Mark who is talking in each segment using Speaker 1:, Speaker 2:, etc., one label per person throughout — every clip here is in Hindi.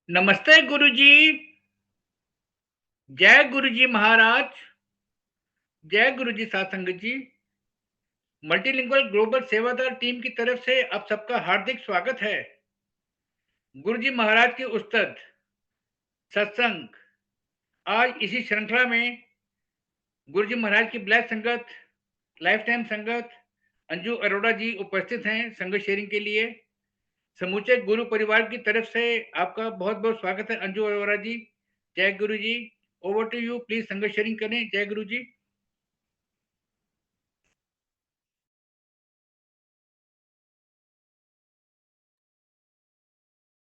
Speaker 1: नमस्ते गुरुजी। जय गुरुजी महाराज। जय गुरुजी साध संगत जी। मल्टीलिंगुअल ग्लोबल सेवादार टीम की तरफ से आप सबका हार्दिक स्वागत है। गुरुजी महाराज की उस्तद सत्संग आज इसी श्रृंखला में गुरुजी महाराज की ब्लैक संगत, लाइफ टाइम संगत अंजू अरोड़ा जी उपस्थित हैं संगत शेयरिंग के लिए। समूचे गुरु परिवार की तरफ से आपका बहुत बहुत स्वागत है अंजू अरोड़ा जी। जय गुरु जी। ओवर टू यू, प्लीज संगत शेयरिंग करें। जय गुरु जी।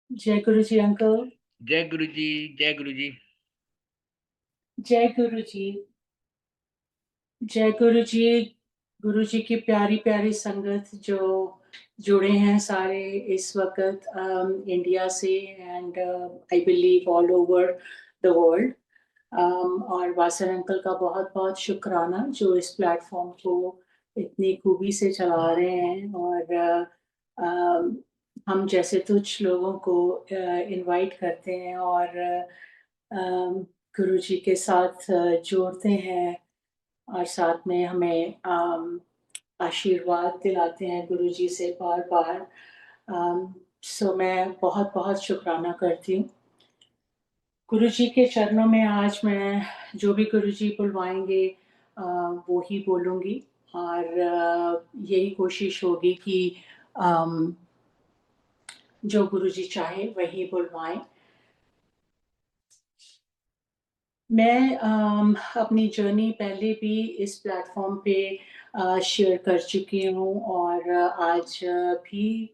Speaker 2: जय गुरु जी अंकल।
Speaker 1: जय गुरु जी। जय गुरु जी।
Speaker 2: जय गुरु जी। जय गुरु जी। गुरु जी की प्यारी प्यारी संगत जो जुड़े हैं सारे इस वक्त इंडिया से and I believe all over the world. और वासर अंकल का बहुत बहुत शुक्राना जो इस प्लेटफॉर्म को इतनी खूबी से चला रहे हैं और हम जैसे कुछ लोगों को इनवाइट करते हैं और गुरु जी के साथ जोड़ते हैं और साथ में हमें आशीर्वाद दिलाते हैं गुरु जी से बार बार। सो मैं बहुत बहुत शुक्राना करती हूँ गुरु जी के चरणों में। आज मैं जो भी गुरु जी बुलवाएंगे वो ही बोलूँगी और यही कोशिश होगी कि अम, जो गुरु जी चाहे वही बुलवाएं। मैं अपनी जर्नी पहले भी इस प्लेटफॉर्म पे शेयर कर चुकी हूँ और आज भी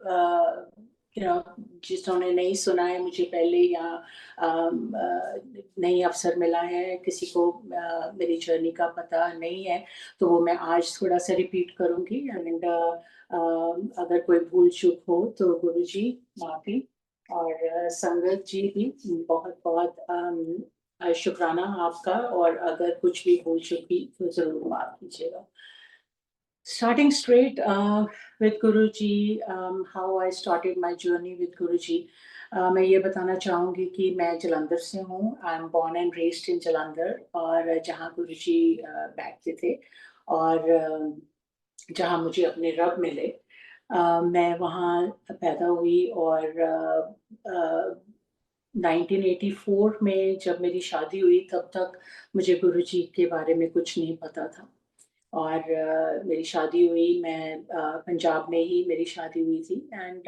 Speaker 2: जिन्होंने नहीं सुना है मुझे पहले या नहीं अवसर मिला है, किसी को मेरी जर्नी का पता नहीं है, तो वो मैं आज थोड़ा सा रिपीट करूँगी एंड अगर कोई भूल चूक हो तो गुरु जी माफ़ी और संगत जी भी बहुत बहुत शुक्राना आपका और अगर कुछ भी भूल चूक भी तो ज़रूर माफ़ कीजिएगा। Starting straight with Guruji, how I started my journey with Guruji. मैं ये बताना चाहूँगी कि मैं जलंधर से हूँ। I am born and raised in Jalandhar और जहाँ गुरुजी बैठते थे और जहाँ मुझे अपने रब मिले, मैं वहाँ पैदा हुई और 1984 में जब मेरी शादी हुई तब तक मुझे गुरुजी के बारे में कुछ नहीं पता था और मेरी शादी हुई, मैं पंजाब में ही मेरी शादी हुई थी एंड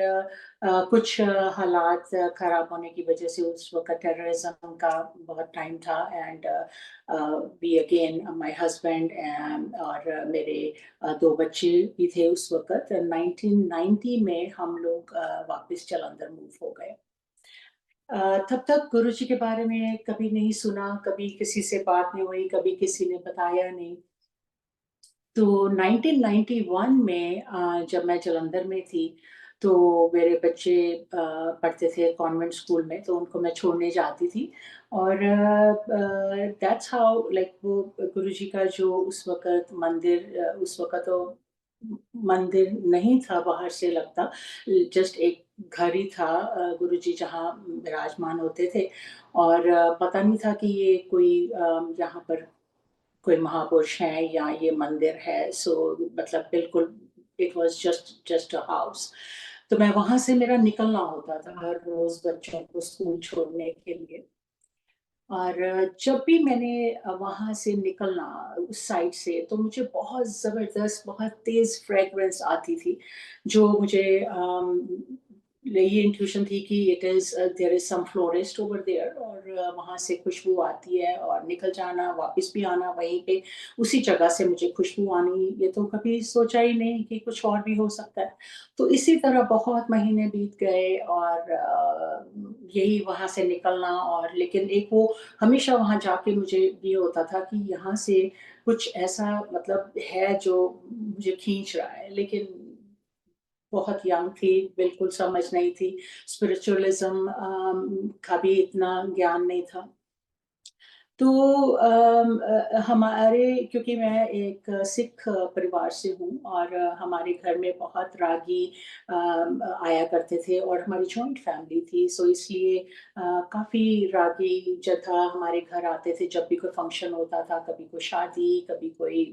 Speaker 2: कुछ हालात ख़राब होने की वजह से उस वक़्त टेररिज़्म का बहुत टाइम था and we again my husband and और मेरे 2 बच्चे भी थे उस वक़्त। 1990 में हम लोग वापस जालंधर मूव हो गए। तब तक गुरुजी के बारे में कभी नहीं सुना, कभी किसी से बात नहीं हुई, कभी किसी ने बताया नहीं। तो 1991 में जब मैं जालंधर में थी, तो मेरे बच्चे पढ़ते थे कॉन्वेंट स्कूल में, तो उनको मैं छोड़ने जाती थी और दैट्स हाउ लाइक वो गुरुजी का जो उस वक़्त मंदिर उस वक़्त तो मंदिर नहीं था बाहर से लगता, जस्ट एक घर ही था गुरुजी जहाँ विराजमान होते थे और पता नहीं था कि ये कोई यहाँ पर कोई महापुरुष हैं या ये मंदिर है। सो मतलब बिल्कुल it was just just a house. तो मैं वहाँ से मेरा निकलना होता था हर रोज़ बच्चों को स्कूल छोड़ने के लिए और जब भी मैंने वहाँ से निकलना उस साइड से तो मुझे बहुत ज़बरदस्त, बहुत तेज़ फ्रेग्रेंस आती थी, जो मुझे ये इंट्यूशन थी कि it is there is some florist over there और वहाँ से खुशबू आती है और निकल जाना, वापस भी आना वहीं पे, उसी जगह से मुझे खुशबू आनी, ये तो कभी सोचा ही नहीं कि कुछ और भी हो सकता है। तो इसी तरह बहुत महीने बीत गए और यही वहाँ से निकलना और लेकिन एक वो हमेशा वहाँ जाके मुझे ये होता था कि यहाँ से कुछ ऐसा मतलब है जो मुझे खींच रहा है, लेकिन बहुत यंग थी, बिल्कुल समझ नहीं थी, स्पिरिचुअलिज़्म का भी इतना ज्ञान नहीं था। तो हमारे क्योंकि मैं एक सिख परिवार से हूँ और हमारे घर में बहुत रागी आया करते थे और हमारी जॉइंट फैमिली थी, सो इसलिए काफ़ी रागी जथा हमारे घर आते थे जब भी कोई फंक्शन होता था, कभी कोई शादी, कभी कोई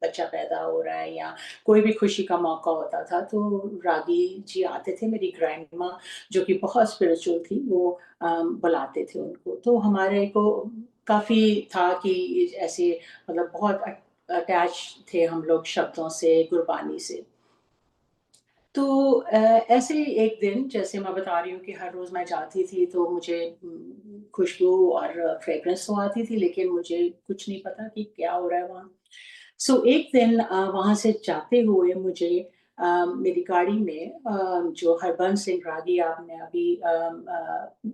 Speaker 2: बच्चा पैदा हो रहा है या कोई भी खुशी का मौका होता था, तो रागी जी आते थे। मेरी ग्रैंड माँ जो कि बहुत स्पिरिचुअल थी, वो बुलाते थे उनको। तो हमारे को काफ़ी था कि ऐसे मतलब बहुत अटैच थे हम लोग शब्दों से, गुरबानी से। तो ऐसे ही एक दिन जैसे मैं बता रही हूँ कि हर रोज़ मैं जाती थी तो मुझे खुशबू और फ्रेग्रेंस तो आती थी, लेकिन मुझे कुछ नहीं पता कि क्या हो रहा है वहाँ। सो एक दिन वहाँ से जाते हुए मुझे मेरी गाड़ी में जो हरबंस सिंह रागी आपने अभी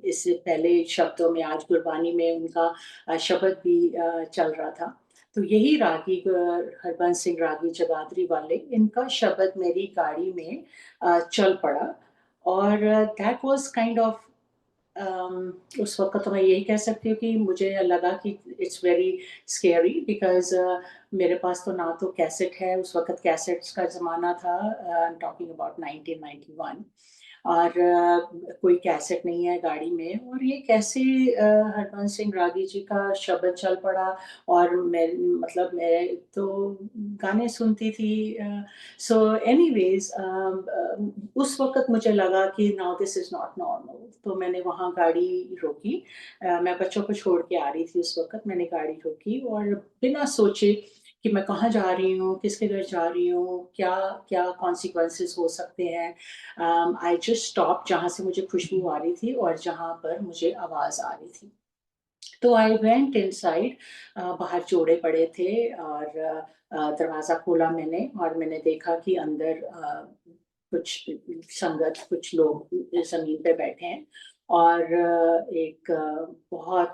Speaker 2: इससे पहले शब्दों में आज गुरबानी में उनका शब्द भी चल रहा था। तो यही रागी हरबंस सिंह रागी जगाधरी वाले, इनका शब्द मेरी गाड़ी में चल पड़ा और दैट वाज़ काइंड ऑफ उस वक़्त तो मैं यही कह सकती हूँ कि मुझे लगा कि इट्स वेरी स्केरी बिकॉज़ मेरे पास तो ना तो कैसेट है, उस वक़्त कैसेट्स का ज़माना था, आई एम टॉकिंग अबाउट 1991 और कोई कैसेट नहीं है गाड़ी में और ये कैसे हरबंस सिंह रागी जी का शब्द चल पड़ा और मैं तो गाने सुनती थी सो एनीवेज़ उस वक़्त मुझे लगा कि now this is not normal तो मैंने वहाँ गाड़ी रोकी। मैं बच्चों को छोड़ के आ रही थी उस वक़्त मैंने गाड़ी रोकी और बिना सोचे कि मैं कहाँ जा रही हूँ, किसके घर जा रही हूँ, क्या कॉन्सिक्वेंसेज़ हो सकते हैं। आई जस्ट स्टॉप्ड जहाँ से मुझे खुशबू आ रही थी और जहाँ पर मुझे आवाज़ आ रही थी। तो आई वेंट इनसाइड बाहर जोड़े पड़े थे और दरवाज़ा खोला मैंने और मैंने देखा कि अंदर कुछ संगत, कुछ लोग ज़मीन पे बैठे हैं और एक बहुत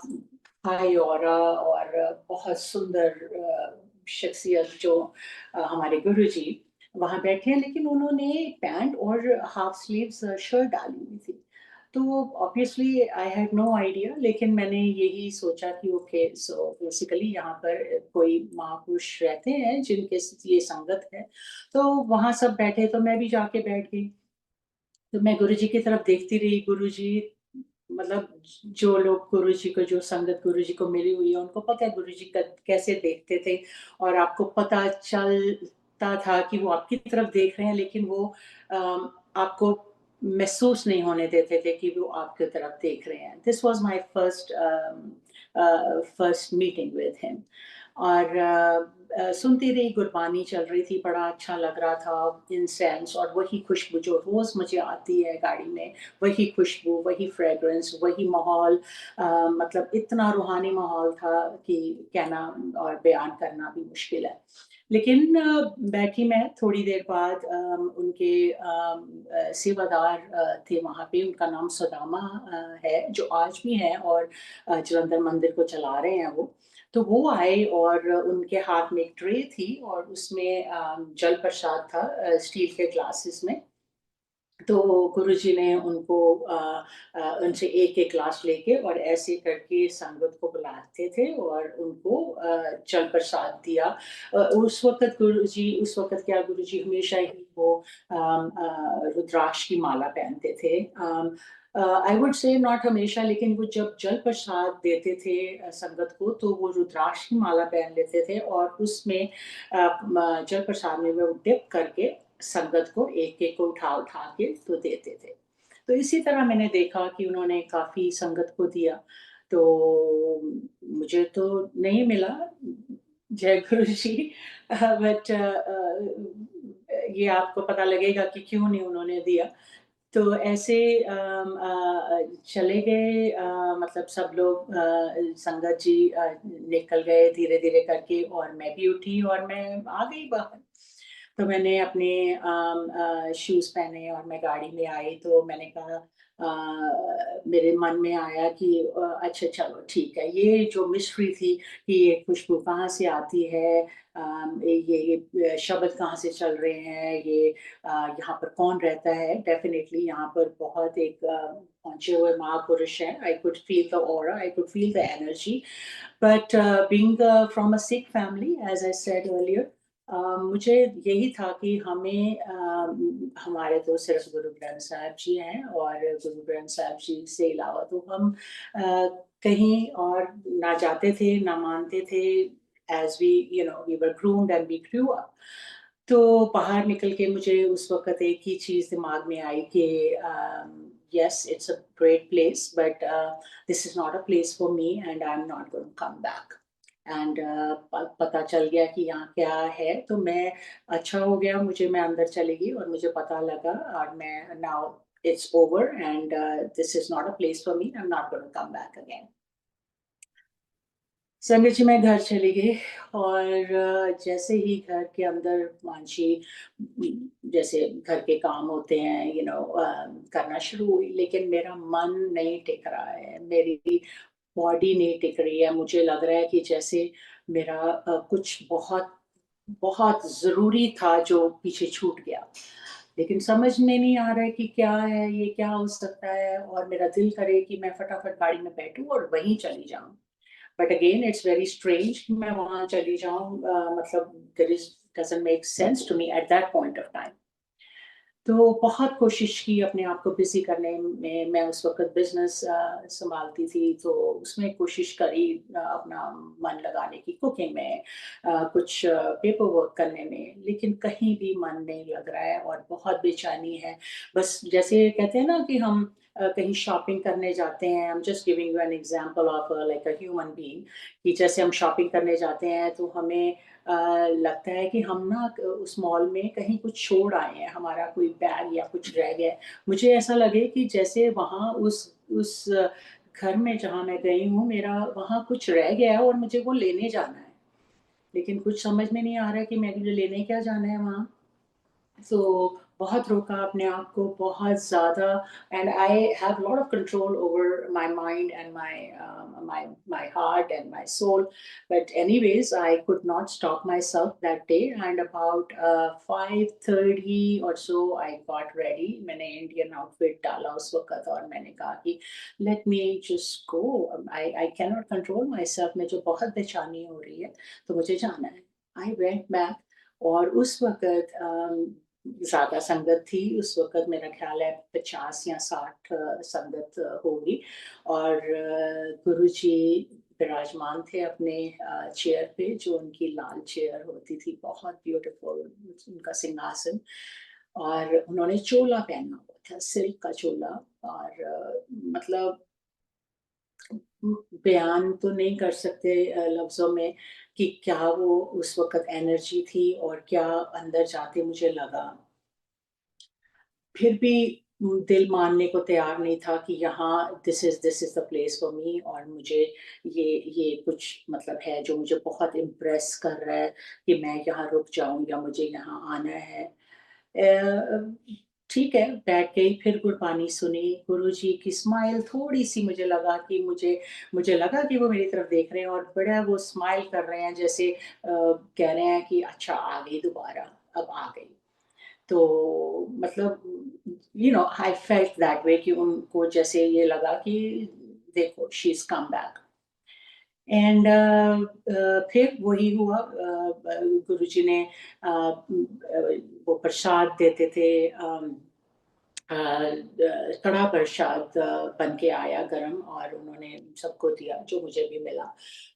Speaker 2: हाई ऑरा और बहुत सुंदर शख्सियत जो हमारे गुरुजी वहाँ बैठे हैं, लेकिन उन्होंने पैंट और हाफ स्लीव्स शर्ट डाली हुई थी। तो obviously I had no idea लेकिन मैंने यही सोचा कि ओके सो बेसिकली यहाँ पर कोई महापुरुष रहते हैं जिनके ये संगत है। तो वहाँ सब बैठे तो मैं भी जाके बैठ गई। तो मैं गुरुजी की तरफ देखती रही, गुरुजी मतलब जो लोग गुरुजी को जो संगत गुरुजी को मिली हुई है उनको पता है गुरुजी कैसे देखते थे और आपको पता चलता था कि वो आपकी तरफ देख रहे हैं लेकिन वो आपको महसूस नहीं होने देते थे कि वो आपकी तरफ देख रहे हैं। This was my first meeting with him और सुनती रही, गुरबानी चल रही थी, बड़ा अच्छा लग रहा था, इंसेंस और वही खुशबू जो रोज़ मुझे आती है गाड़ी में, वही खुशबू, वही फ्रेग्रेंस, वही माहौल मतलब इतना रूहानी माहौल था कि कहना और बयान करना भी मुश्किल है। लेकिन बैठी मैं थोड़ी देर बाद उनके सेवादार थे वहाँ पे, उनका नाम सुदामा है, जो आज भी हैं और जलंधर मंदिर को चला रहे हैं वो। तो वो आए और उनके हाथ में एक ट्रे थी और उसमें जल प्रसाद था स्टील के ग्लासेस में। तो गुरुजी ने उनको उनसे एक-एक ग्लास लेके और ऐसे करके संगत को बुलाते थे और उनको जल प्रसाद दिया। उस वक़्त क्या गुरुजी हमेशा ही वो रुद्राक्ष की माला पहनते थे। आई वुड से नॉट हमेशा लेकिन वो जब जल प्रसाद देते थे संगत को तो वो रुद्राक्ष की माला पहन लेते थे और उसमें जल प्रसाद में वो डिप करके संगत को एक-एक को उठा-उठा के तो देते थे। तो इसी तरह मैंने देखा कि उन्होंने काफ़ी संगत को दिया, तो मुझे तो नहीं मिला, जय गुरु जी बट ये आपको पता लगेगा कि क्यों नहीं उन्होंने दिया। तो ऐसे चले गए मतलब सब लोग संगत जी निकल गए धीरे-धीरे करके और मैं भी उठी और मैं आ गई बाहर। तो मैंने अपने शूज़ पहने और मैं गाड़ी में आई, तो मैंने कहा मेरे मन में आया कि अच्छा चलो ठीक है, ये जो मिस्ट्री थी कि ये खुशबू कहाँ से आती है, ये शब्द कहाँ से चल रहे हैं, ये यहाँ पर कौन रहता है? डेफ़िनिटली यहाँ पर बहुत एक पहुँचे हुए महापुरुष हैं। I could feel the aura, I could feel the energy. But being from a Sikh family, as I said earlier, मुझे यही था कि हमें हमारे तो सिर्फ गुरु ग्रंथ साहिब जी हैं, और गुरु ग्रंथ साहिब जी से अलावा तो हम कहीं और ना जाते थे, ना मानते थे। As we we were groomed and we grew up. तो बाहर निकल के मुझे उस वक़्त एक ही चीज़ दिमाग में आई कि yes, it's a great place, but this is not a place for me and I'm not going to come back. And पता चल गया कि यहाँ क्या है, तो मैं अच्छा हो गया, मैं अंदर चली गई और मुझे पता लगा, और मैं now it's over and this is not a place for me, I am not going to come back again. संगत जी, मैं घर चली गई, और जैसे ही घर के अंदर मानसी जैसे घर के काम होते हैं करना शुरू हुई, लेकिन मेरा मन नहीं टिक रहा है, मेरी बॉडी नहीं टिक रही है। मुझे लग रहा है कि जैसे मेरा कुछ बहुत, बहुत ज़रूरी था जो पीछे छूट गया। लेकिन समझ में नहीं आ रहा है कि क्या है, ये क्या हो सकता है, और मेरा दिल करे कि मैं फटाफट गाड़ी में बैठूँ और वहीं चली जाऊँ। But again it's very strange कि मैं वहाँ चली जाऊँ, मतलब there is doesn't make sense to me at that point of time. तो बहुत कोशिश की अपने आप को बिज़ी करने में, मैं उस वक़्त बिज़नेस सँभालती थी, तो उसमें कोशिश करी अपना मन लगाने की, कुकिंग में, कुछ पेपर वर्क करने में, लेकिन कहीं भी मन नहीं लग रहा है और बहुत बेचैनी है। बस जैसे कहते हैं ना कि हम कहीं शॉपिंग करने जाते हैं, आई am just giving you an example of like a human being, कि जैसे हम शॉपिंग करने जाते हैं तो हमें लगता है कि हम ना उस मॉल में कहीं कुछ छोड़ आए हैं, हमारा कोई बैग या कुछ रह गया है। मुझे ऐसा लगे कि जैसे वहाँ उस घर में जहाँ मैं गई हूँ, मेरा वहाँ कुछ रह गया है और मुझे वो लेने जाना है। लेकिन कुछ समझ में नहीं आ रहा है कि मुझे लेने क्या जाना है वहाँ? सो बहुत रोका अपने आप को, बहुत ज़्यादा, and I have lot of control over my mind and my heart and my soul, but anyways I could not stop myself that day, and about 5:30 और सो आई गॉट रेडी। मैंने इंडियन आउटफिट डाला उस वक़्त, और मैंने कहा कि let me just go, I can not control myself, मुझे बहुत बेचैनी हो रही है, तो मुझे जाना है। आई वेंट बैक, और उस वक़्त ज़्यादा संगत थी, उस वक़्त मेरा ख़्याल है 50 या 60 संगत होगी, और गुरुजी विराजमान थे अपने चेयर पे, जो उनकी लाल चेयर होती थी, बहुत ब्यूटीफुल उनका सिंहासन, और उन्होंने चोला पहना हुआ था, सिल्क का चोला, और मतलब बयान तो नहीं कर सकते लफ्ज़ों में कि क्या वो उस वक़्त एनर्जी थी और क्या अंदर जाते मुझे लगा। फिर भी दिल मानने को तैयार नहीं था कि यहाँ this is the place for मी, और मुझे ये कुछ मतलब है जो मुझे बहुत इम्प्रेस कर रहा है कि मैं यहाँ रुक जाऊँ या मुझे यहाँ आना है। ठीक है, बैठ गई, फिर गुरबानी सुनी, गुरुजी की स्माइल थोड़ी-सी मुझे लगा कि मुझे लगा कि वो मेरी तरफ देख रहे हैं, और बड़ा वो स्माइल कर रहे हैं, जैसे कह रहे हैं कि अच्छा आ गई दोबारा, अब आ गई। तो मतलब आई फेल्ट दैट वे कि उनको जैसे ये लगा कि देखो she is come back, and फिर वही हुआ, गुरुजी ने वो प्रसाद देते थे, कड़ा प्रसाद बन के आया गरम, और उन्होंने सबको दिया, जो मुझे भी मिला।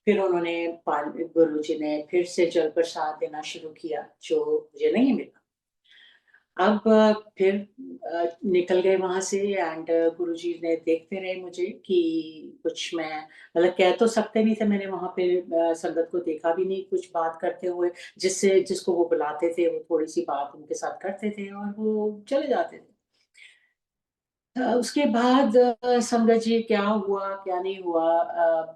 Speaker 2: फिर उन्होंने गुरुजी ने फिर से जल प्रसाद देना शुरू किया, जो मुझे नहीं मिला। अब फिर निकल गए वहाँ से, एंड गुरुजी ने देखते रहे मुझे कि कुछ मैं मतलब कह तो सकते नहीं थे, मैंने वहाँ पे संगत को देखा भी नहीं कुछ बात करते हुए, जिसको वो बुलाते थे, वो थोड़ी-सी बात उनके साथ करते थे और वो चले जाते थे। उसके बाद संगत जी क्या हुआ क्या नहीं हुआ,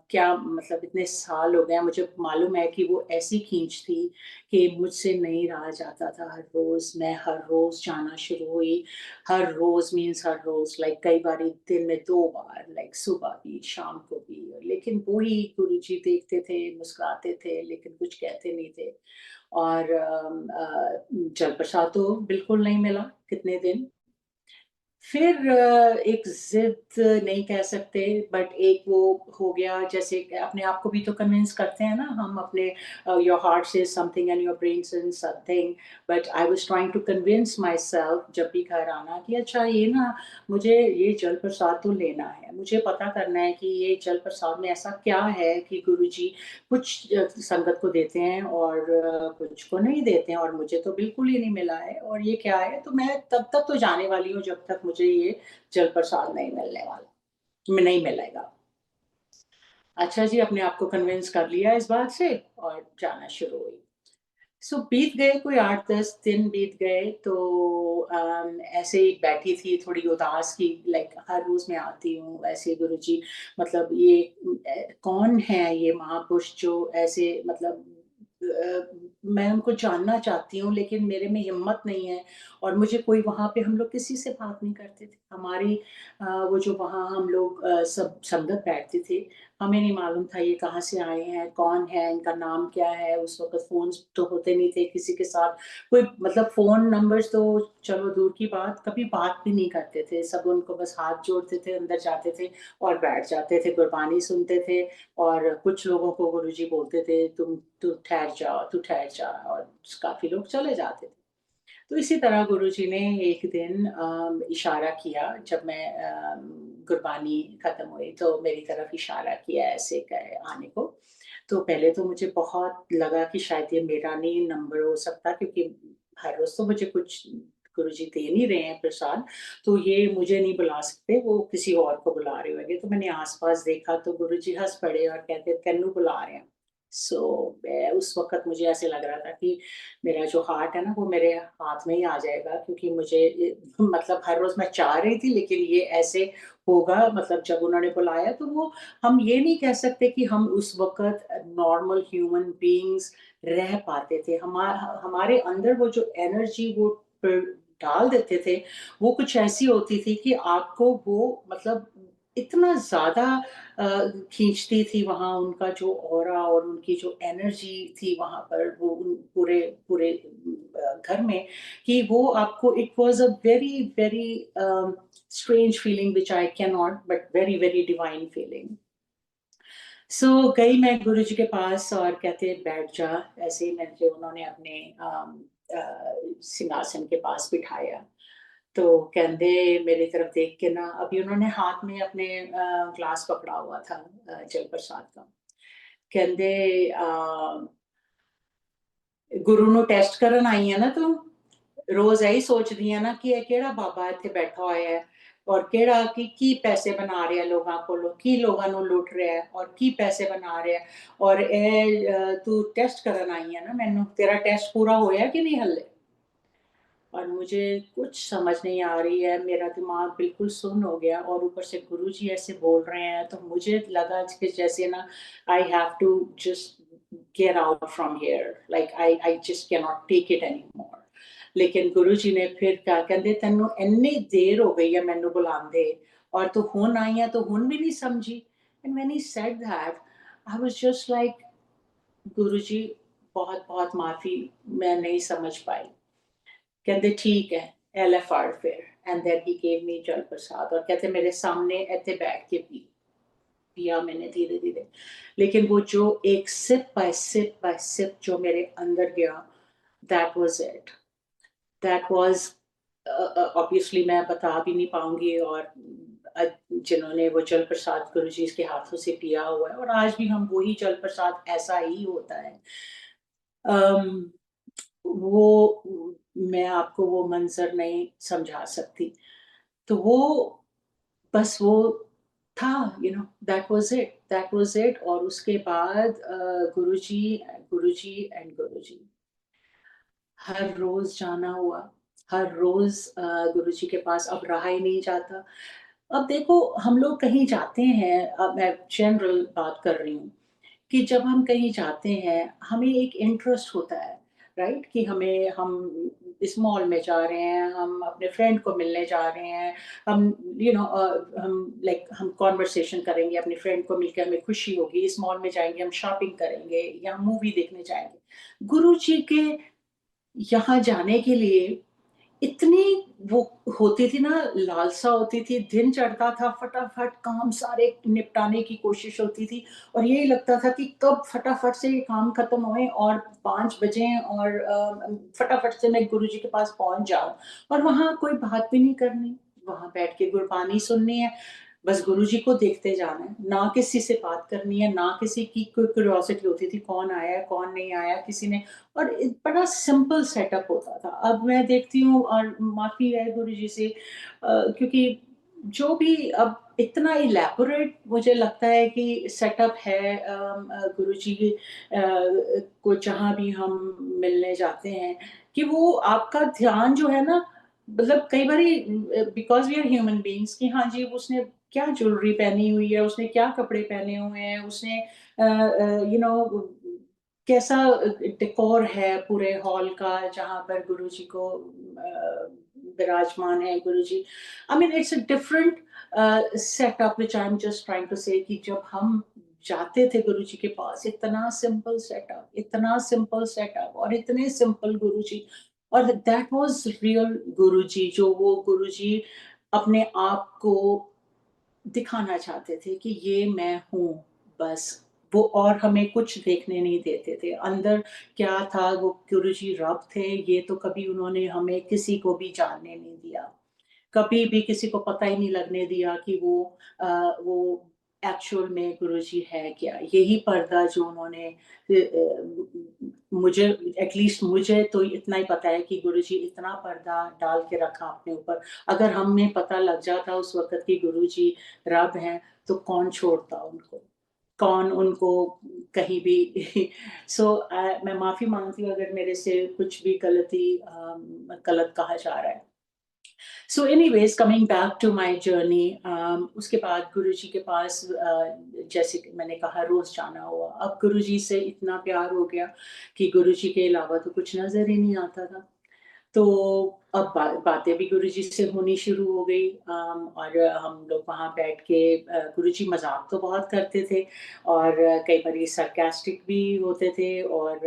Speaker 2: क्या मतलब इतने साल हो गए, मुझे मालूम है कि वो ऐसी खींच थी कि मुझसे नहीं रहा जाता था। हर रोज मैं हर रोज जाना शुरू हुई। हर रोज मीन्स हर रोज, लाइक कई बार दिन में 2 बार, लाइक सुबह भी शाम को भी। लेकिन वही गुरु जी देखते थे, मुस्कुराते थे, लेकिन कुछ कहते नहीं थे। और जल प्रसाद तो बिल्कुल नहीं मिला कितने दिन। फिर एक ज़िद नहीं कह सकते, बट एक वो हो गया, जैसे कि अपने आप को भी तो कन्विंस करते हैं ना हम अपने, your heart says something and your brain says something. But I was trying to convince myself जब भी घर आना कि अच्छा ये ना, मुझे ये जल प्रसाद तो लेना है। मुझे पता करना है कि ये जल प्रसाद में ऐसा क्या है कि गुरुजी कुछ संगत को देते हैं और कुछ को नहीं देते हैं, और मुझे तो बिल्कुल ही नहीं मिला है। और ये क्या है, तो मैं तब तक तो जाने वाली हूँ जब तक मुझे ये जल प्रसाद नहीं मिलने वाला, नहीं मिलेगा। अच्छा जी, अपने आप को कन्विंस कर लिया इस बात से और जाना शुरू हुई। सो बीत गए कोई 8-10 दिन बीत गए, तो ऐसे ही बैठी थी थोड़ी उदास की, लाइक हर रोज मैं आती हूँ ऐसे, गुरुजी मतलब ये कौन है ये महापुरुष जो ऐसे मतलब, मैं उनको जानना चाहती हूँ लेकिन मेरे में हिम्मत नहीं है। और मुझे कोई वहाँ पे, हम लोग किसी से बात नहीं करते थे। हमारी वो जो वहाँ हम लोग सब संगत बैठते थे, हमें नहीं मालूम था ये कहाँ से आए हैं, कौन है, इनका नाम क्या है। उस वक़्त फ़ोन्स तो होते नहीं थे किसी के साथ, कोई मतलब फ़ोन नंबर्स तो चलो दूर की बात, कभी बात भी नहीं करते थे। सब उनको बस हाथ जोड़ते थे, अंदर जाते थे और बैठ जाते थे, गुरबानी सुनते थे। और कुछ लोगों को गुरुजी बोलते थे, "तू ठहर जा, तू ठहर जा", और काफ़ी लोग चले जाते थे। तो इसी तरह गुरुजी ने एक दिन इशारा किया, जब मैं गुरबानी खत्म हुई तो मेरी तरफ इशारा किया ऐसे आने को। तो पहले तो मुझे बहुत लगा कि शायद ये मेरा नहीं नंबर हो सकता, क्योंकि हर रोज तो मुझे कुछ गुरुजी दे नहीं रहे हैं प्रसाद, तो ये मुझे नहीं बुला सकते, वो किसी और को बुला रहे होंगे। तो मैंने आसपास देखा तो गुरुजी हंस पड़े और कहते तेनू बुला रहे हैं। सो उस वक़्त मुझे ऐसे लग रहा था कि मेरा जो हार्ट है ना वो मेरे हाथ में ही आ जाएगा, क्योंकि मुझे मतलब हर रोज़ मैं चाह रही थी, लेकिन ये ऐसे होगा, मतलब जब उन्होंने बुलाया तो वो, हम ये नहीं कह सकते कि हम उस वक़्त नॉर्मल ह्यूमन बीइंग्स रह पाते थे। हमारे अंदर वो जो एनर्जी वो डाल देते थे, वो कुछ ऐसी होती थी कि आपको वो मतलब इतना ज़्यादा खींचती थी वहाँ, उनका जो ऑरा और उनकी जो एनर्जी थी वहाँ पर, वो उन पूरे पूरे घर में, कि वो आपको, it was a very very strange feeling which I can not, but very very divine feeling. सो गई मैं गुरुजी के पास और कहते बैठ जा, ऐसे ही मुझे उन्होंने अपने सिंहासन के पास बिठाया। तो कहंदे मेरी तरफ देख के ना, अभी उन्होंने हाथ में अपने ग्लास पकड़ा हुआ था जल प्रसाद का। कहंदे गुरु ਨੂੰ ਟੈਸਟ ਕਰਨ ਆਈ ਹੈ ਨਾ ਤੂੰ? ਰੋਜ਼ ਇਹੀ ਸੋਚਦੀ ਹੈ ਨਾ ਕਿ ਇਹ ਕਿਹੜਾ ਬਾਬਾ ਇੱਥੇ ਬੈਠਾ ਹੋਇਆ ਹੈ, ਔਰ ਕਿਹੜਾ ਕੀ ਪੈਸੇ ਬਣਾ ਰਿਹਾ ਲੋਕਾਂ ਕੋਲੋਂ, ਕੀ ਲੋਕਾਂ ਨੂੰ ਲੁੱਟ ਰਿਹਾ ਹੈ, ਔਰ ਕੀ ਪੈਸੇ ਬਣਾ ਰਿਹਾ ਹੈ, ਔਰ ਇਹ ਤੂੰ ਟੈਸਟ ਕਰਨ ਆਈ ਹੈ ਨਾ ਮੈਨੂੰ, तेरा टेस्ट पूरा होया कि नहीं हल्ले? और मुझे कुछ समझ नहीं आ रही है, मेरा दिमाग बिल्कुल सुन्न हो गया, और ऊपर से गुरुजी ऐसे बोल रहे हैं, तो मुझे लगा कि जैसे ना, I have to just get out from here, like I just can not take it anymore. लेकिन गुरुजी ने फिर क्या कहते, तेनू इन्नी देर हो गई है मैनू बुलांदे, और तू हुण आई है, तो हुण भी नहीं समझी। And when he said that, I was just like, Guruji बहुत बहुत माफी, मैं नहीं समझ पाई। कहते ठीक है, एल फड़ फिर, and then he gave me jal prasad, और कहते मेरे सामने ऐसे बैठ के पिया मैंने धीरे धीरे। लेकिन वो जो एक सिप बाय सिप जो मेरे अंदर गया, that was it, that was, obviously मैं बता भी नहीं पाऊंगी। और जिन्होंने वो जल प्रसाद गुरु जी के हाथों से पिया हुआ है, और आज भी हम वही जल प्रसाद, ऐसा ही होता है। अम, वो मैं आपको वो मंज़र नहीं समझा सकती। तो वो बस वो था, दैट वाज़ इट। और उसके बाद गुरुजी, गुरुजी एंड गुरुजी। हर रोज़ जाना हुआ, हर रोज़ गुरुजी के पास अब रहा ही नहीं जाता। अब देखो हम लोग कहीं जाते हैं, अब मैं जनरल बात कर रही हूँ, कि जब हम कहीं जाते हैं, हमें एक इंटरेस्ट होता है, राइट? कि हम इस मॉल में जा रहे हैं, हम अपने फ्रेंड को मिलने जा रहे हैं, हम हम हम कन्वर्सेशन करेंगे, अपने फ्रेंड को मिलके हमें खुशी होगी, इस मॉल में जाएँगे, हम शॉपिंग करेंगे या मूवी देखने जाएँगे। गुरुजी के यहाँ जाने के लिए इतनी वो होती थी ना, लालसा होती थी, दिन चढ़ता था, फटाफट काम सारे निपटाने की कोशिश होती थी और यही लगता था कि कब फटाफट से ये काम खत्म होए और 5 बजें और फटाफट से मैं गुरुजी के पास पहुँच जाऊँ और वहाँ कोई बात भी नहीं करनी, वहाँ बैठ के गुरबानी सुननी है, बस गुरुजी को देखते जाना है, ना किसी से बात करनी है, ना किसी की कोई क्यूरियोसिटी होती थी, कौन आया है, कौन नहीं आया, किसी ने और बड़ा सिंपल सेटअप होता था। अब मैं देखती हूँ और माफ़ी है गुरुजी से क्योंकि जो भी अब इतना इलैबोरेट मुझे लगता है कि सेटअप है गुरुजी को जहाँ भी हम मिलने जाते हैं, कि वो आपका ध्यान जो है ना मतलब कई बारी because we are human beings कि हाँ जी, उसने क्या ज्वेलरी पहनी हुई है, उसने क्या कपड़े पहने हुए हैं, उसने कैसा डेकोर है पूरे हॉल का जहाँ पर गुरुजी को विराजमान है Guruji. I mean it's a different setup which I am just trying to say कि जब हम जाते थे गुरुजी के पास इतना सिंपल सेटअप और इतने सिंपल गुरुजी और दैट वाज़ रियल गुरुजी जो वो गुरुजी अपने आप को दिखाना चाहते थे कि ये मैं हूँ, बस। वो और हमें कुछ देखने नहीं देते थे। अंदर क्या था वो गुरुजी रब थे, ये तो कभी उन्होंने हमें किसी को भी जानने नहीं दिया। कभी भी किसी को पता ही नहीं लगने दिया कि वो एक्चुअल में गुरुजी है क्या। यही पर्दा जो उन्होंने मुझे एटलीस्ट मुझे तो इतना ही पता है कि गुरुजी इतना पर्दा डाल के रखा अपने ऊपर। अगर हमें पता लग जाता उस वक़्त कि गुरुजी रब हैं, तो कौन छोड़ता उनको? कौन उनको कहीं भी सो मैं माफ़ी माँगती हूँ अगर मेरे से कुछ भी गलत कहा जा रहा है। So anyways coming back to my journey उसके बाद गुरुजी के पास जैसे कि मैंने कहा रोज़ जाना हुआ। अब गुरुजी से इतना प्यार हो गया कि गुरुजी के अलावा तो कुछ नज़र ही नहीं आता था। तो अब बातें भी गुरुजी से होनी शुरू हो गई और हम लोग वहाँ बैठ के गुरुजी मज़ाक तो बहुत करते थे और कई बारी सार्कास्टिक भी होते थे और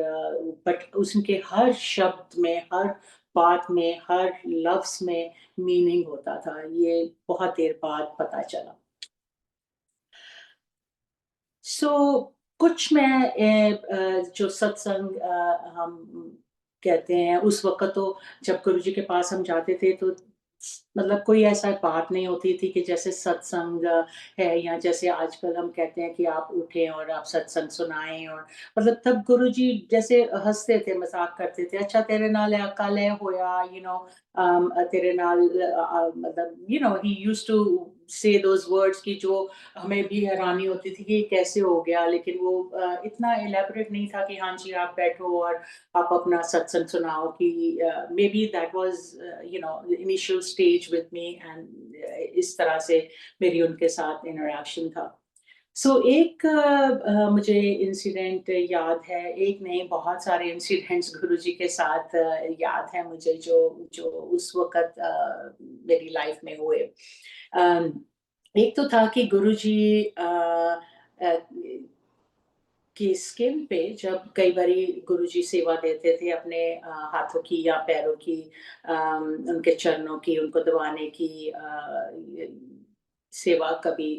Speaker 2: बट उसके हर शब्द में, हर बात में, हर लफ्ज़ में मीनिंग होता था। ये बहुत देर बाद पता चला। सो कुछ मैं जो सत्संग हम कहते हैं उस वक़्त तो जब गुरुजी के पास हम जाते थे तो मतलब कोई ऐसा बात नहीं होती थी कि जैसे सत्संग है या जैसे आजकल हम कहते हैं कि आप उठें और आप सत्संग सुनाएँ और मतलब तब गुरुजी जैसे हँसते थे, मज़ाक करते थे, "अच्छा तेरे नाल ए कल ए होया" तेरे नाल मतलब ही यूज्ड टू से दोज़ वर्ड्स कि जो हमें भी हैरानी होती थी कि ये कैसे हो गया? लेकिन वो इतना इलैबोरेट नहीं था कि हाँ जी, आप बैठो और आप अपना सत्संग सुनाओ कि maybe that was initial stage with me and इस तरह से मेरी उनके साथ इंटरैक्शन था। सो एक मुझे इंसिडेंट याद है, एक नहीं बहुत सारे इंसिडेंट्स गुरुजी के साथ याद हैं मुझे जो जो उस वक़्त मेरी लाइफ़ में हुए। अम, एक तो था कि गुरुजी अ, की स्किन पे जब कई बारी गुरुजी सेवा देते थे अपने हाथों की या पैरों की उनके चरणों की उनको दबाने की ये सेवा कभी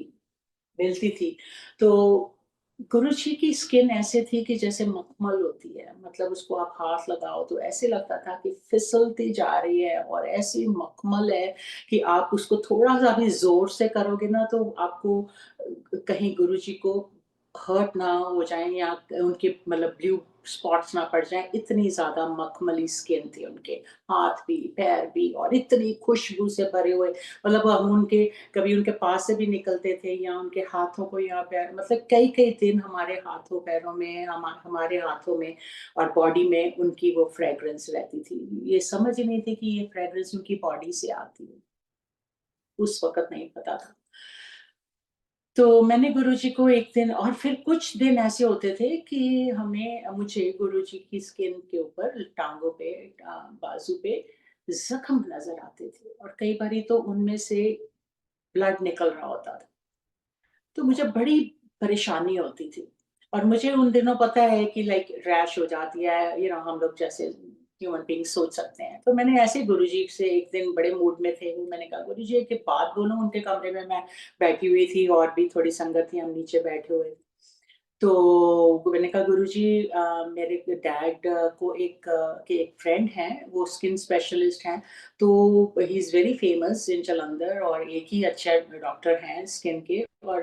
Speaker 2: मिलती थी। तो गुरुजी की स्किन ऐसे थी कि जैसे मखमल होती है, मतलब उसको आप हाथ लगाओ तो ऐसे लगता था कि फिसलती जा रही है और ऐसी मखमल है कि आप उसको थोड़ा-सा भी ज़ोर से करोगे ना तो आपको कहीं गुरुजी को हर्ट ना हो जाएँ या उनके मतलब ब्लू स्पॉट्स ना पड़ जाएँ, इतनी ज़्यादा मखमली स्किन थी उनके, हाथ भी, पैर भी और इतनी खुशबू से भरे हुए मतलब हम उनके कभी उनके पास से भी निकलते थे या उनके हाथों को या पैर मतलब कई-कई दिन हमारे हाथों, पैरों में, हमारे हाथों में और बॉडी में उनकी वो फ्रेग्रेंस रहती थी। ये समझ ही नहीं थी कि ये फ्रेग्रेंस उनकी बॉडी से आती है, उस वक़्त नहीं पता था। तो मैंने गुरुजी को एक दिन और फिर कुछ दिन ऐसे होते थे कि मुझे गुरुजी की स्किन के ऊपर टाँगों पे बाजू पे ज़ख्म नज़र आते थे और कई बारी तो उनमें से ब्लड निकल रहा होता था। तो मुझे बड़ी परेशानी होती थी और मुझे उन दिनों पता है कि लाइक रैश हो जाती है, हम लोग जैसे ह्यूमन बीइंग सोच सकते हैं। तो मैंने ऐसे गुरुजी से एक दिन बड़े मूड में थे, मैंने कहा गुरुजी एक बात बोलूँ? उनके कमरे में मैं बैठी हुई थी और भी थोड़ी संगत थी, हम नीचे बैठे हुए थे। तो मैंने कहा गुरुजी मेरे डैड को के एक फ्रेंड हैं, वो स्किन स्पेशलिस्ट हैं, तो ही is very famous in Jalandhar और एक ही अच्छा डॉक्टर हैं स्किन के और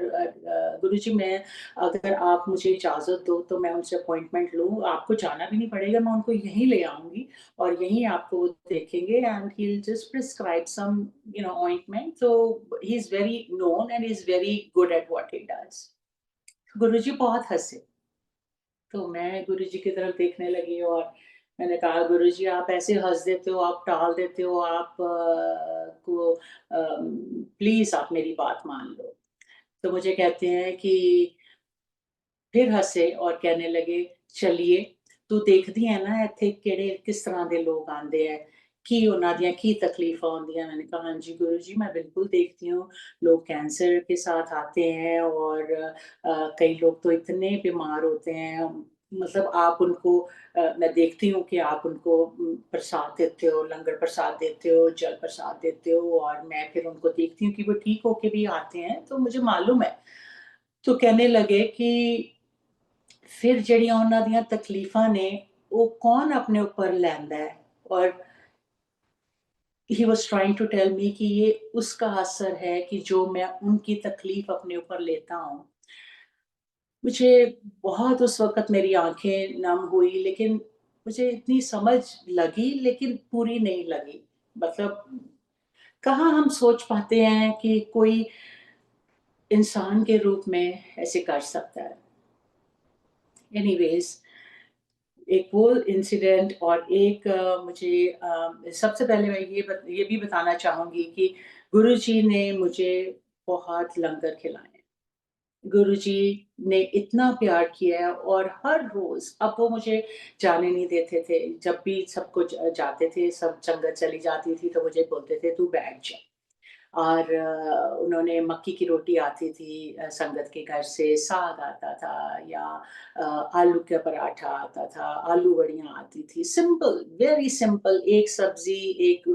Speaker 2: गुरुजी मैं अगर आप मुझे इजाज़त दो तो मैं उनसे अपॉइंटमेंट लूँ, आपको जाना भी नहीं पड़ेगा, मैं उनको यहीं ले आऊँगी और यहीं आपको वो देखेंगे and he will just prescribe some ointment so he is very known and he is very good at what he does. Guruji बहुत हँसे। तो मैं गुरुजी की तरफ देखने लगी और मैंने कहा गुरुजी आप ऐसे हँस देते हो, आप टाल देते हो, प्लीज़ आप मेरी बात मान लो। तो मुझे कहते हैं कि फिर हँसे और कहने लगे, "चलिए, तू देखदी है ना ਇੱਥੇ ਕਿਹੜੇ किस तरह ਦੇ लोग आंदे है, ਕੀ ਉਹਨਾਂ ਦੀਆਂ ਕੀ तकलीफ़ां होंदियां?" मैंने कहा, "हाँ जी गुरुजी, मैं बिल्कुल देखती हूँ, लोग कैंसर के साथ आते हैं और कई लोग तो इतने बीमार होते हैं, मतलब आप उनको मैं देखती हूँ कि आप उनको प्रसाद देते हो, लंगर प्रसाद देते हो, जल प्रसाद देते हो और मैं फिर उनको देखती हूँ कि वो ठीक होके भी आते हैं, तो मुझे मालूम है।" तो कहने लगे कि ਫਿਰ ਜਿਹੜੀਆਂ ਉਹਨਾਂ ਦੀਆਂ ਤਕਲੀਫ਼ਾਂ ਨੇ, ਉਹ ਕੌਣ ਆਪਣੇ ਉੱਪਰ ਲੈਂਦਾ ਹੈ और he was trying to tell me कि ये उसका असर है कि जो मैं उनकी तकलीफ़ अपने ऊपर लेता हूँ। मुझे बहुत उस वक़्त मेरी आँखें नम हुई लेकिन मुझे इतनी समझ लगी लेकिन पूरी नहीं लगी। मतलब कहाँ हम सोच पाते हैं कि कोई इंसान के रूप में ऐसे कर सकता है। एनीवेज़ एक वो इंसिडेंट और एक सबसे पहले मैं ये भी बताना चाहूँगी कि गुरुजी ने मुझे बहुत लंगर खिलाए। गुरुजी ने इतना प्यार किया है और हर रोज़ अब वो मुझे जाने नहीं देते थे। जब भी सब कुछ जाते थे, सब संगत चली जाती थी तो मुझे बोलते थे, "तू बैठ जा।" और उन्होंने मक्की की रोटी आती थी संगत के घर से, साग आता था या अ, आलू का पराठा आता था, आलू वड़ियाँ आती थी, सिंपल, वेरी सिंपल एक सब्ज़ी, एक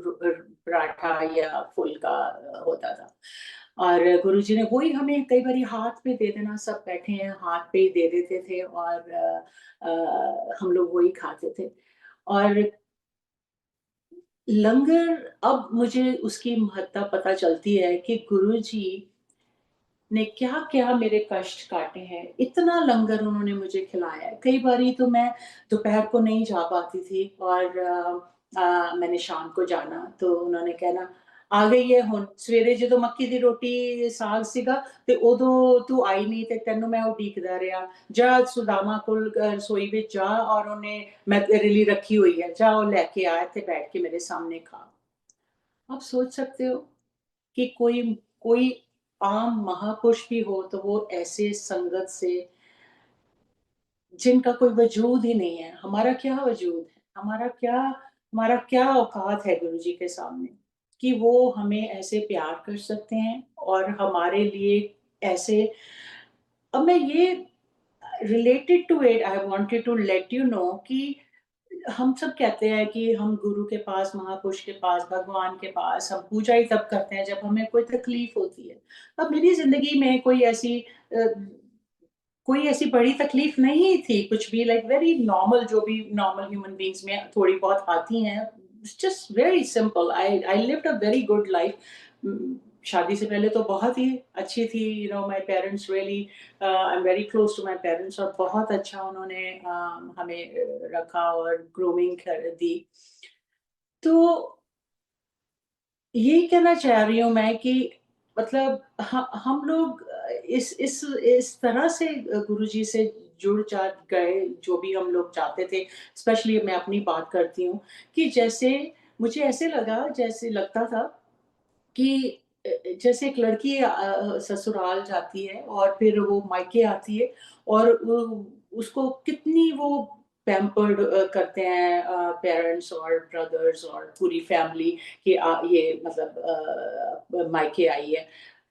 Speaker 2: पराठा या फुल्का होता था। और गुरुजी ने वही हमें कई बारी हाथ पे दे देना, सब बैठे हैं, हाथ पे ही दे देते थे और हम लोग वही खाते थे। और लंगर अब मुझे उसकी महत्ता पता चलती है कि गुरुजी ने क्या-क्या मेरे कष्ट काटे हैं। इतना लंगर उन्होंने मुझे खिलाया है। कई बारी तो मैं दोपहर को नहीं जा पाती थी और मैंने शाम को जाना तो उन्होंने कहना, "आ गई है ਹੁਣ ਸਵੇਰੇ ਜਦੋਂ ਮੱਕੀ ਦੀ ਰੋਟੀ ਸਾਗ ਸੀਗਾ ਤੇ ਉਦੋਂ ਤੂੰ ਆਈ ਨਹੀਂ ਤੇ ਤੈਨੂੰ ਮੈਂ ਉਡੀਕਦਾ ਰਿਹਾ। ਜਾ ਸੁਦਾਮਾ ਕੋਲ ਰਸੋਈ ਵਿੱਚ ਜਾ ਔਰ ਉਹਨੇ ਮੈਂ तेरे लिए रखी हुई है, जा ਉਹ ਲੈ के आ ਇੱਥੇ बैठ के मेरे सामने खा।" आप सोच सकते हो कि कोई आम महापुरुष भी हो तो वो ऐसे संगत से जिनका कोई वजूद ही नहीं है, हमारा क्या वजूद है? हमारा क्या औकात है गुरुजी के सामने कि वो हमें ऐसे प्यार कर सकते हैं और हमारे लिए ऐसे अब मैं ये related to it I wanted to let you know कि हम सब कहते हैं कि हम गुरु के पास, महापुरुष के पास, भगवान के पास हम पूजा ही तब करते हैं जब हमें कोई तकलीफ होती है। अब मेरी ज़िंदगी में अ, कोई ऐसी बड़ी तकलीफ नहीं थी, कुछ भी लाइक वेरी नॉर्मल जो भी नॉर्मल ह्यूमन बीइंग्स में थोड़ी बहुत आती हैं। It's just very simple. I lived a very good life. शादी से पहले तो बहुत ही अच्छी थी, you know my parents really, I am very close to my parents, और बहुत अच्छा उन्होंने हमें रखा और ग्रूमिंग दी। तो यही कहना चाह रही हूँ मैं कि मतलब हम लोग इस तरह से गुरुजी से जुड़ जा गए, जो भी हम लोग चाहते थे। स्पेशली मैं अपनी बात करती हूँ कि जैसे मुझे ऐसे लगा, जैसे लगता था कि जैसे एक लड़की ससुराल जाती है और फिर वो मायके आती है, और उसको कितनी वो पैम्पर्ड करते हैं पेरेंट्स और ब्रदर्स और पूरी फैमिली कि ये मतलब मायके आई है।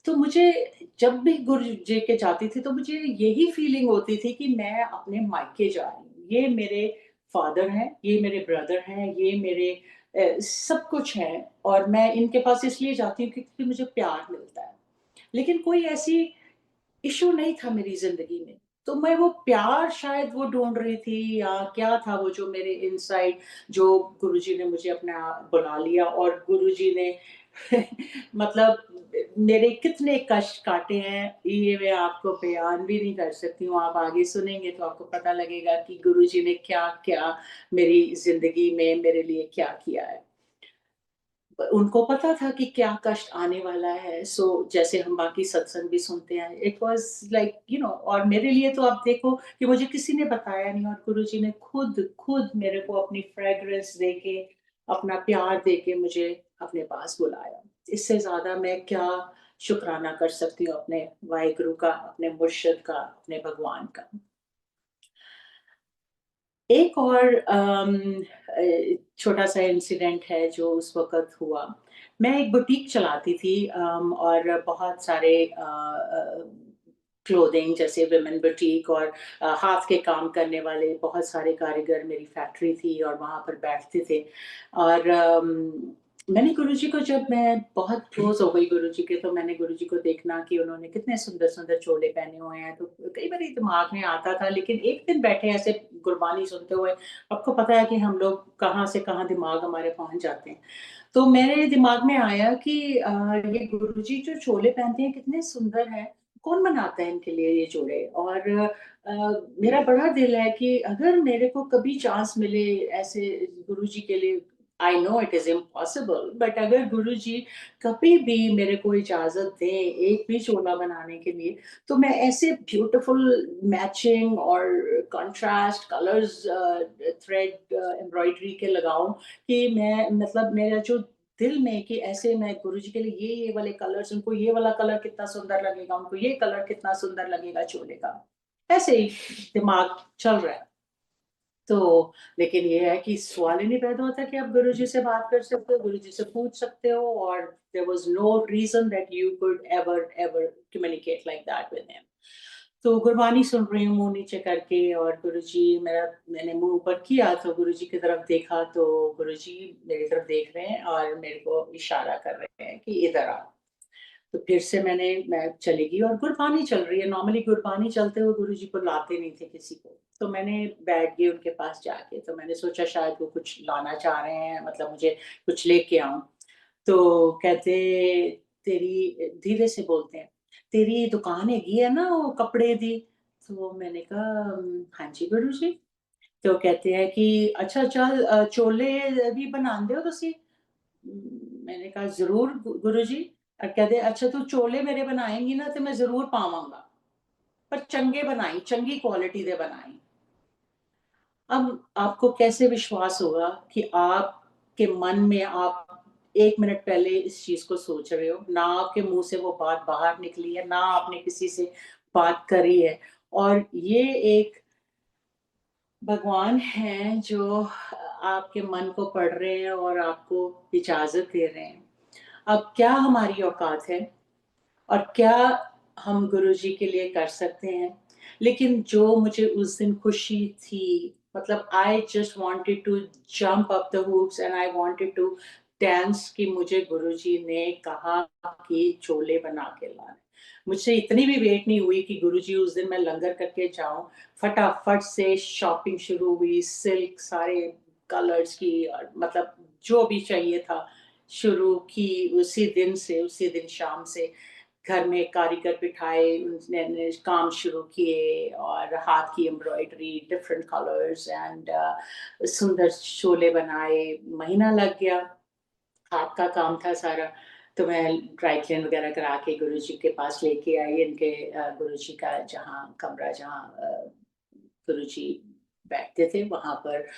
Speaker 2: तो मुझे जब भी गुरु जी के जाती थी तो मुझे यही फीलिंग होती थी कि मैं अपने मायके जा रही हूँ। ये मेरे फादर हैं, ये मेरे ब्रदर हैं, ये मेरे सब कुछ है, और मैं इनके पास इसलिए जाती हूँ क्योंकि मुझे प्यार मिलता है। लेकिन कोई ऐसी इश्यू नहीं था मेरी ज़िंदगी में। तो मैं वो प्यार शायद वो ढूँढ रही थी, या क्या था वो जो मेरे इनसाइड, जो गुरुजी ने मुझे अपने आप बुला लिया, और गुरुजी ने मतलब मेरे कितने कष्ट काटे हैं, ये मैं आपको बयान भी नहीं कर सकती हूँ। आप आगे सुनेंगे तो आपको पता लगेगा कि गुरुजी ने क्या-क्या मेरी ज़िंदगी में मेरे लिए क्या किया है। उनको पता था कि क्या कष्ट आने वाला है, सो जैसे हम बाकी सत्संग भी सुनते हैं, it was like you no, और मेरे लिए तो आप देखो कि मुझे किसी ने बताया नहीं, और गुरुजी ने खुद मेरे को अपनी फ्रेग्रेंस देके, अपना प्यार देके मुझे अपने पास बुलाया। इससे ज़्यादा मैं क्या शुकराना कर सकती हूँ अपने वाहिगुरु का, अपने मुर्शिद का, अपने भगवान का। एक और छोटा-सा इंसिडेंट है जो उस वक़्त हुआ। मैं एक बुटीक चलाती थी, और बहुत सारे क्लोथिंग जैसे वुमेन बुटीक, और हाथ के काम करने वाले बहुत सारे कारीगर, मेरी फैक्ट्री थी और वहाँ पर बैठते थे। और मैंने गुरुजी को, जब मैं बहुत क्लोज़ हो गई गुरुजी के, तो मैंने गुरुजी को देखना कि उन्होंने कितने सुंदर-सुंदर चोले पहने हुए हैं, तो कई बारी दिमाग में आता था, लेकिन एक दिन बैठे ऐसे गुरबानी सुनते हुए, आपको पता है कि हम लोग कहाँ से कहाँ दिमाग हमारे पहुँच जाते हैं। तो मेरे दिमाग में आया कि ये गुरुजी जो चोले पहनते हैं कितने सुंदर हैं, कौन बनाता है इनके लिए ये जोड़े? और मेरा बड़ा दिल है कि अगर मेरे को कभी चांस मिले ऐसे गुरुजी के लिए, I know it is impossible, but अगर गुरुजी कभी भी मेरे को इजाज़त दें एक भी चोला बनाने के लिए, तो मैं ऐसे ब्यूटीफुल मैचिंग और कंट्रास्ट कलर्स थ्रेड एम्ब्रॉयडरी के लगाऊँ कि मैं मतलब मेरा जो दिल में कि ऐसे मैं गुरुजी के लिए ये वाले कलर्स, उनको ये वाला कलर कितना सुंदर लगेगा, उनको ये कलर कितना सुंदर लगेगा चोले का। ऐसे ही दिमाग चल रहा है। तो लेकिन ये है कि सवाल ही नहीं पैदा होता कि आप गुरुजी से बात कर सकते हो, गुरुजी से पूछ सकते हो, और there was no reason that you could ever communicate like that with him. तो गुरबानी सुन रही हूँ मुँह नीचे करके, और गुरुजी मैंने मुँह ऊपर किया तो गुरुजी की तरफ देखा, तो गुरुजी मेरी तरफ देख रहे हैं और मेरे को इशारा कर रहे हैं कि इधर आओ। तो फिर से मैं चली गई, और गुरबानी चल रही है, नॉर्मली गुरबानी चलते हुए गुरुजी बुलाते नहीं थे किसी को। तो मैंने बैठ गई उनके पास जाके, तो मैंने सोचा शायद वो कुछ लाना चाह रहे हैं, मतलब मुझे कुछ लेके आऊँ। तो कहते, तेरी धीरे से बोलते हैं, "तेरी दुकान हैगी है ना वो कपड़े दी?" तो मैंने कहा, हाँ जी गुरुजी।" तो कहते हैं कि "अच्छा चल चोले भी बनांदे हो तुसी?" मैंने कहा ज़रूर गुरुजी। कहते अच्छा तू चोले मेरे बनाएँगी ना, तो मैं ज़रूर पावांगा, पर चंगे बनाई, चंगी क्वालिटी दे बनाई। अब आपको कैसे विश्वास होगा कि आपके मन में आप 1 मिनट पहले इस चीज़ को सोच रहे हो, ना आपके मुँह से वो बात बाहर निकली है, ना आपने किसी से बात करी है, और ये एक भगवान हैं जो आपके मन को पढ़ रहे हैं और आपको इजाज़त दे रहे हैं। अब क्या हमारी औकात है, और क्या हम गुरुजी के लिए कर सकते हैं? लेकिन जो मुझे उस दिन खुशी थी, मतलब I just wanted to jump up the hoops and I wanted to dance, कि मुझे गुरुजी ने कहा कि चोले बना के लाने। मुझसे इतनी भी वेट नहीं हुई कि गुरुजी उस दिन मैं लंगर करके जाऊँ, फटाफट से शॉपिंग शुरू हुई, सिल्क सारे कलर्स की, और मतलब जो भी चाहिए था, शुरू की उसी दिन से, उसी दिन शाम से घर में कारीगर बिठाए, उन्होंने काम शुरू किए और हाथ की एम्ब्रॉयडरी, डिफरेंट कलर्स एंड सुंदर शोले बनाए। महीना लग गया, हाथ का काम था सारा। तो मैं ड्राई क्लीन वगैरह करा के गुरुजी के पास लेके आई, इनके गुरुजी का जहाँ कमरा, जहाँ गुरुजी बैठते थे वहाँ पर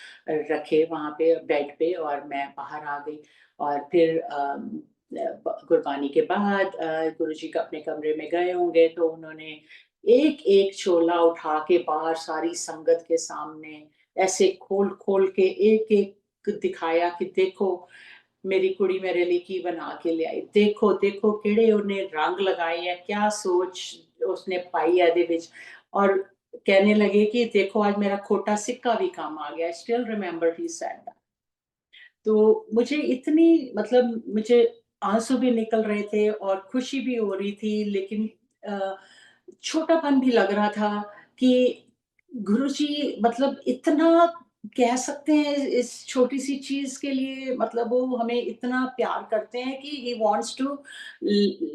Speaker 2: रखे, वहाँ पे बेड पे, और मैं बाहर आ गई। और फिर गुरबानी के बाद गुरुजी का अपने कमरे में गए होंगे, तो उन्होंने एक-एक छोला उठा के बाहर सारी संगत के सामने ऐसे खोल-खोल के एक-एक दिखाया कि देखो मेरी कुड़ी मेरे लिए की बना के लियाई। देखो, देखो किहड़े उन्हें रंग लगाए है, क्या सोच उसने पाई है इहदे विच। और कहने लगे कि देखो आज मेरा खोटा सिक्का भी काम आ गया। I still remember he said that. तो मुझे इतनी, मतलब मुझे आँसू भी निकल रहे थे और खुशी भी हो रही थी, लेकिन छोटापन भी लग रहा था कि गुरुजी मतलब इतना कह सकते हैं इस छोटी-सी चीज़ के लिए, मतलब वो हमें इतना प्यार करते हैं कि ही वांट्स टू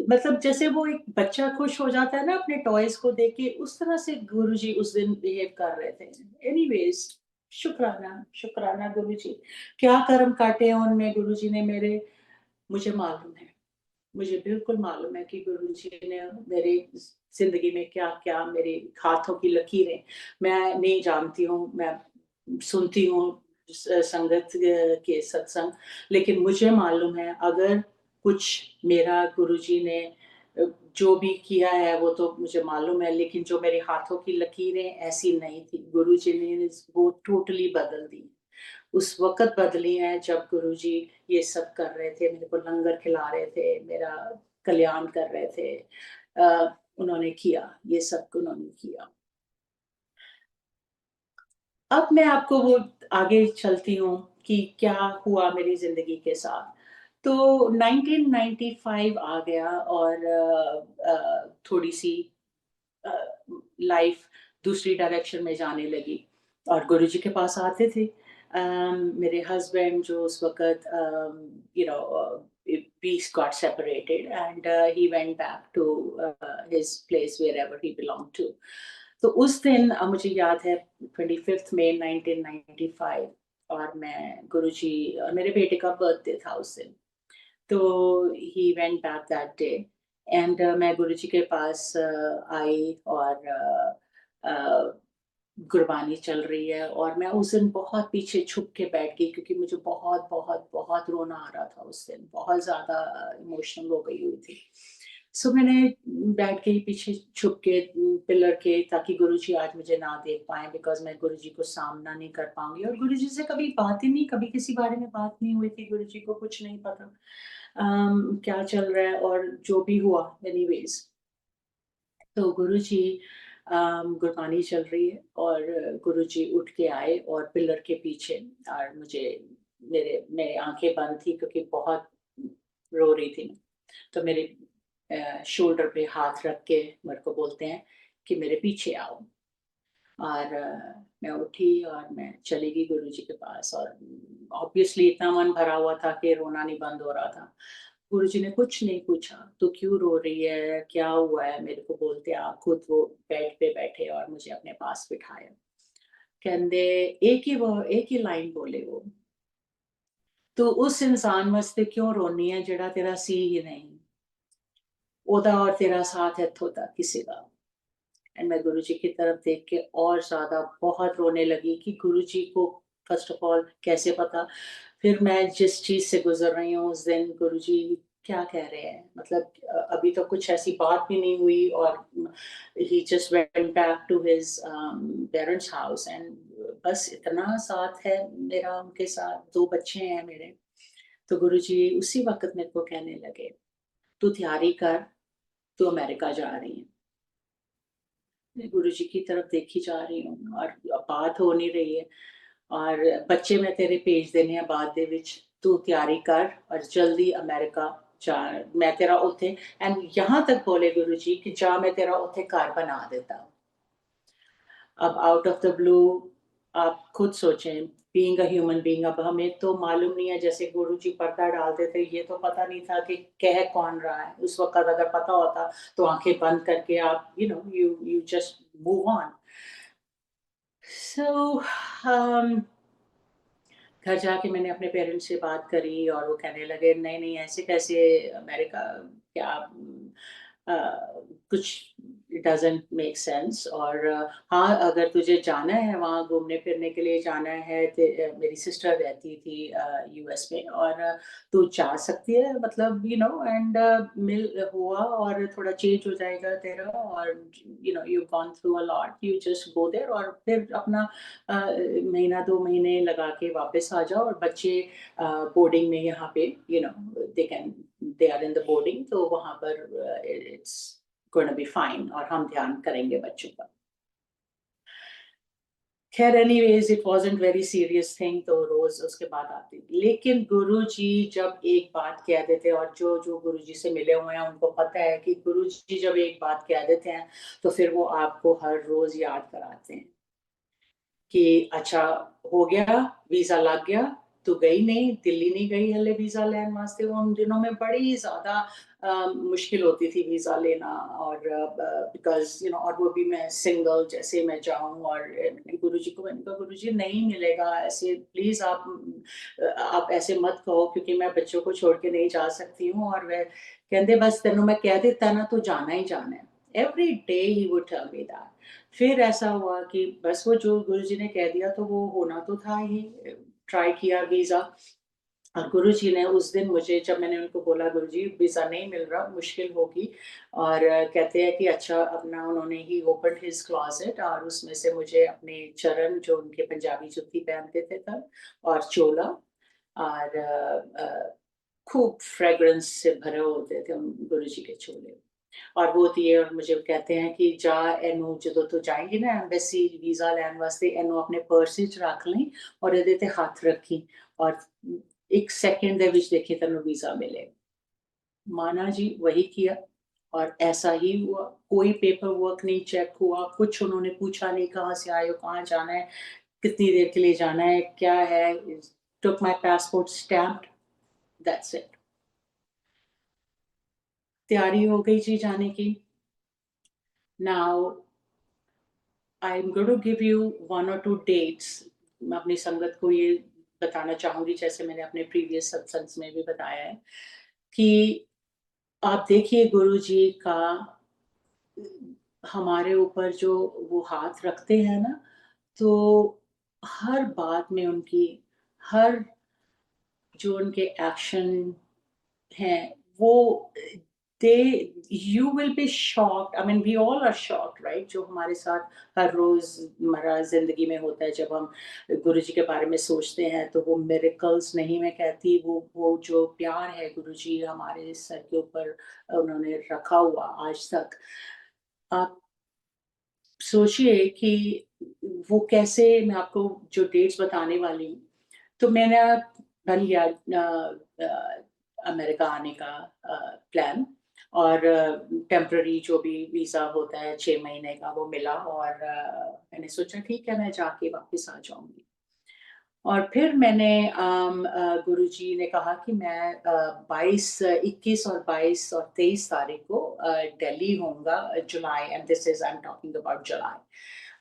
Speaker 2: मतलब जैसे वो एक बच्चा खुश हो जाता है ना अपने टॉयज़ को देख के, उस तरह से गुरुजी उस दिन बिहेव कर रहे थे। एनीवेज़, शुक्राना, शुक्राना गुरुजी। क्या कर्म काटे हैं उनने गुरुजी ने मेरे, मुझे मालूम है। मुझे बिल्कुल मालूम है कि गुरुजी ने मेरी ज़िंदगी में क्या-क्या, मेरे हाथों की लकीरें मैं नहीं जानती हूँ, मैं सुनती हूँ संगत के सत्संग, लेकिन मुझे मालूम है अगर कुछ मेरा गुरुजी ने जो भी किया है वो तो मुझे मालूम है, लेकिन जो मेरे हाथों की लकीरें ऐसी नहीं थी, गुरुजी ने वो टोटली बदल दी। उस वक़्त बदली हैं जब गुरुजी ये सब कर रहे थे, मेरे को लंगर खिला रहे थे, मेरा कल्याण कर रहे थे। उन्होंने किया, ये सब उन्होंने किया। अब मैं आपको वो आगे चलती हूँ कि क्या हुआ मेरी ज़िंदगी के साथ। तो 1995 आ गया और थोड़ी-सी अ, लाइफ दूसरी डायरेक्शन में जाने लगी और गुरुजी के पास आते थे। मेरे हस्बैंड जो उस वक़्त you know we got separated and he went back to his place wherever he belonged to. तो उस दिन मुझे याद है 25th मई 1995, और मैं गुरुजी और मेरे बेटे का बर्थडे था उस दिन। तो he went back that day and मैं गुरुजी के पास आई और गुरबानी चल रही है और मैं उस दिन बहुत पीछे छुप के बैठ गई क्योंकि मुझे बहुत बहुत बहुत रोना आ रहा था उस दिन, बहुत ज़्यादा इमोशनल हो गई हुई थी। सो मैंने बैठ गई पीछे छुप के पिलर के, ताकि गुरुजी आज मुझे ना देख पाएँ, बिकॉज़ मैं गुरुजी को सामना नहीं कर पाऊँगी और गुरुजी से कभी बात ही नहीं, कभी किसी बारे में बात नहीं हुई थी, गुरुजी को कुछ नहीं पता क्या चल रहा है और जो भी हुआ एनीवेज़। तो गुरुजी गुरबानी चल रही है और गुरुजी उठ के आए और पिलर के पीछे, और मुझे मेरी आँखें बंद थी क्योंकि बहुत रो रही थी मैं। तो मेरे शोल्डर पे हाथ रख के मेरे को बोलते हैं कि मेरे पीछे आओ। और मैं उठी और मैं चली गई गुरुजी के पास और ऑब्वियसली इतना मन भरा हुआ था कि रोना नहीं बंद हो रहा था। गुरुजी ने कुछ नहीं पूछा, "तू क्यों रो रही है? क्या हुआ है?" मेरे को बोलते आप, खुद वो बेड पे बैठे और मुझे अपने पास बिठाया। कहंदे एक ही लाइन बोले वो, "तू उस इंसान वास्ते क्यों रोनी है जेड़ा तेरा सी ही नहीं? ओदा और तेरा साथ इत्थों तक किसी दा।" एंड मैं गुरुजी की तरफ देख के और ज़्यादा बहुत रोने लगी कि गुरुजी को फ़र्स्ट ऑफ ऑल कैसे पता? फिर मैं जिस चीज़ से गुज़र रही हूँ उस दिन, गुरुजी क्या कह रहे हैं? मतलब अभी तो कुछ ऐसी बात भी नहीं हुई और he just went back to his parents house and बस इतना साथ है मेरा उनके साथ, 2 बच्चे हैं मेरे। तो गुरुजी उसी वक़्त मेरे को कहने लगे, "तू तैयारी कर, तू अमेरिका जा रही है।" मैं गुरुजी की तरफ देखी जा रही हूँ और बात हो नहीं रही है और बच्चे मैं तेरे भेज देने हैं बाद दे विच, तू तैयारी कर और जल्दी अमेरिका जा, मैं तेरा उत्थे, एंड यहाँ तक बोले गुरुजी कि जा मैं तेरा उत्थे घर बना देता हूँ। अब आउट ऑफ द ब्लू आप खुद सोचें, बीइंग अ ह्यूमन बीइंग। अब हमें तो मालूम नहीं है, जैसे गुरुजी पर्दा डालते थे, ये तो पता नहीं था कि कह कौन रहा है। उस वक़्त अगर पता होता तो आँखें बंद करके आप you just move on. So um, घर जाके मैंने अपने पेरेंट्स से बात करी और वो कहने लगे, नहीं नहीं, ऐसे कैसे अमेरिका, क्या अ, कुछ डज़न्ट मेक सेंस। और हाँ, अगर तुझे जाना है वहाँ घूमने फिरने के लिए जाना है, मेरी सिस्टर रहती थी यूएस में, और तू जा सकती है, मतलब एंड मिल हुआ और थोड़ा चेंज हो जाएगा तेरा, और you gone through a lot, you just go there और फिर अपना महीना 2 महीने लगा के वापस आ जाओ। और बच्चे बोर्डिंग में यहाँ पे they are in the boarding, तो वहाँ पर इट्स गोना बी फाइन और हम ध्यान करेंगे बच्चों का। खैर anyways it wasn't very serious thing, तो रोज़ उसके बाद आती थी। लेकिन गुरुजी जब एक बात कह देते हैं, और जो गुरुजी से मिले हुए हैं उनको पता है कि गुरुजी जब एक बात कह देते हैं, तो फिर वो आपको हर रोज़ याद कराते हैं। कि अच्छा हो गया, वीज़ा लग गया, तू गई नहीं, दिल्ली नहीं गई हले वीज़ा लैन वास्ते। उन दिनों में बड़ी ज़्यादा मुश्किल होती थी वीज़ा लेना, और बिकॉज़ और वो भी मैं सिंगल, जैसे मैं जाऊँ और गुरुजी को मैंने कहा, गुरुजी नहीं मिलेगा ऐसे, प्लीज़ आप ऐसे मत कहो, क्योंकि मैं बच्चों को छोड़ के नहीं जा सकती हूँ। और वह कहंदे, बस तेनों मैं कह दिता ना, तो जाना ही जाना है। Every day he would tell me that. फिर ऐसा हुआ कि बस वो जो गुरुजी ने कह दिया तो वो होना तो था ही। ट्राई किया वीज़ा, और गुरुजी ने उस दिन मुझे, जब मैंने उनको बोला गुरुजी वीज़ा नहीं मिल रहा, मुश्किल होगी, और कहते हैं कि अच्छा, अपना उन्होंने ही ओपन्ड हिज़ क्लोज़ेट और उसमें से मुझे अपने चरण, जो उनके पंजाबी जुत्ती पहनते थे तब, और चोला, और खूब फ्रेग्रेंस से भरे होते थे उन गुरुजी के चोले। और वो दिए और मुझे कहते हैं कि जा एनू, जदों तू जाएँगी ना एम्बेसी वीज़ा लैन वास्ते, एनू अपने पर्स विच रख लईं और इहदे ते हत्थ रखी, और 1 सेकंड दे विच देखी तैनूं वीज़ा मिले। माना जी, वही किया और ऐसा ही हुआ। कोई पेपर वर्क नहीं चेक हुआ, कुछ उन्होंने पूछा नहीं, कहाँ से आए हो, कहाँ जाना है, कितनी देर के लिए जाना है, क्या है, took my passport stamped, that's it. तैयारी हो गई जी जाने की। Now I am going to give you 1 और 2 डेट्स। मैं अपनी संगत को ये बताना चाहूँगी, जैसे मैंने अपने प्रीवियस सत्संग्स में भी बताया है, कि आप देखिए गुरुजी का हमारे ऊपर जो वो हाथ रखते हैं ना, तो हर बात में उनकी, हर जो उनके एक्शन हैं, वो they you will be shocked, I mean we all are shocked, right? जो हमारे साथ हर रोज़मर्रा ज़िंदगी में होता है, जब हम गुरुजी के बारे में सोचते हैं, तो वो मिरेकल्स नहीं मैं कहती, वो जो प्यार है गुरुजी हमारे सर के ऊपर उन्होंने रखा हुआ आज तक। आप सोचिए कि वो कैसे, मैं आपको जो डेट्स बताने वाली हूँ, तो मैंने बन गया अमेरिका आने का प्लान, और टेम्पररी जो भी वीज़ा होता है 6 महीने का, वो मिला, और मैंने सोचा ठीक है, मैं जाके वापस आ जाऊँगी। और फिर मैंने गुरुजी ने कहा कि मैं 21 और 22 और 23 तारीख को दिल्ली होऊँगा, July, and this is I am talking about July.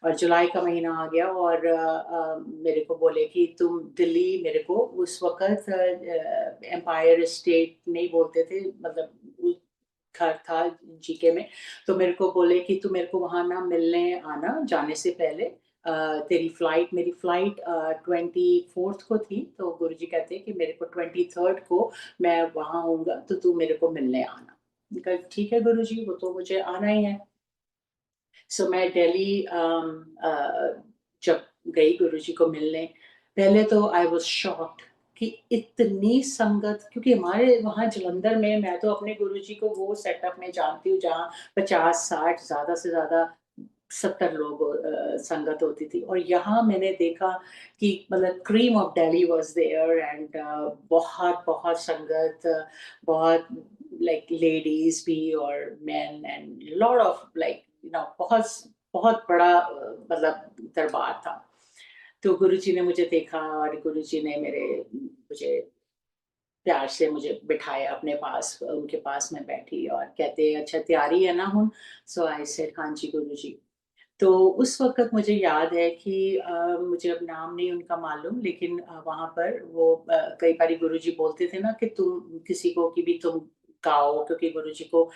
Speaker 2: और जुलाई का महीना आ गया, और मेरे को बोले कि तुम दिल्ली, मेरे को उस वक़्त एम्पायर स्टेट नहीं बोलते थे, मतलब घर था जीके में, तो मेरे को बोले कि तू मेरे को वहाँ ना मिलने आना जाने से पहले। मेरी फ्लाइट 24th को थी, तो गुरुजी कहते हैं कि मेरे को 23rd को मैं वहाँ आऊँगा, तो तू मेरे को मिलने आना। मैंने कहा ठीक है गुरुजी, वो तो मुझे आना ही है। सो मैं दिल्ली जब गई गुरुजी को मिलने, पहले तो आई वाज़ शॉक्ड कि इतनी संगत, क्योंकि हमारे वहाँ जालंधर में मैं तो अपने गुरुजी को वो सेटअप में जानती हूँ जहाँ 50-60, ज़्यादा से ज़्यादा 70 लोग संगत होती थी, और यहाँ मैंने देखा कि मतलब cream of Delhi was there, and बहुत संगत, बहुत लाइक लेडीज़ भी और men, and lot of like बहुत बहुत बड़ा मतलब दरबार था। तो गुरुजी ने मुझे देखा और गुरुजी ने मुझे प्यार से मुझे बिठाया अपने पास, उनके पास मैं बैठी और कहते, "अच्छा तैयारी है ना हुण?" सो आई सेड, "हाँ जी गुरुजी।" तो उस वक़्त मुझे याद है कि मुझे अब नाम नहीं उनका मालूम, लेकिन वहाँ पर वो कई बारी गुरुजी बोलते थे ना कि तुम किसी को कि भी तुम गाओ, क्योंकि गुरुजी को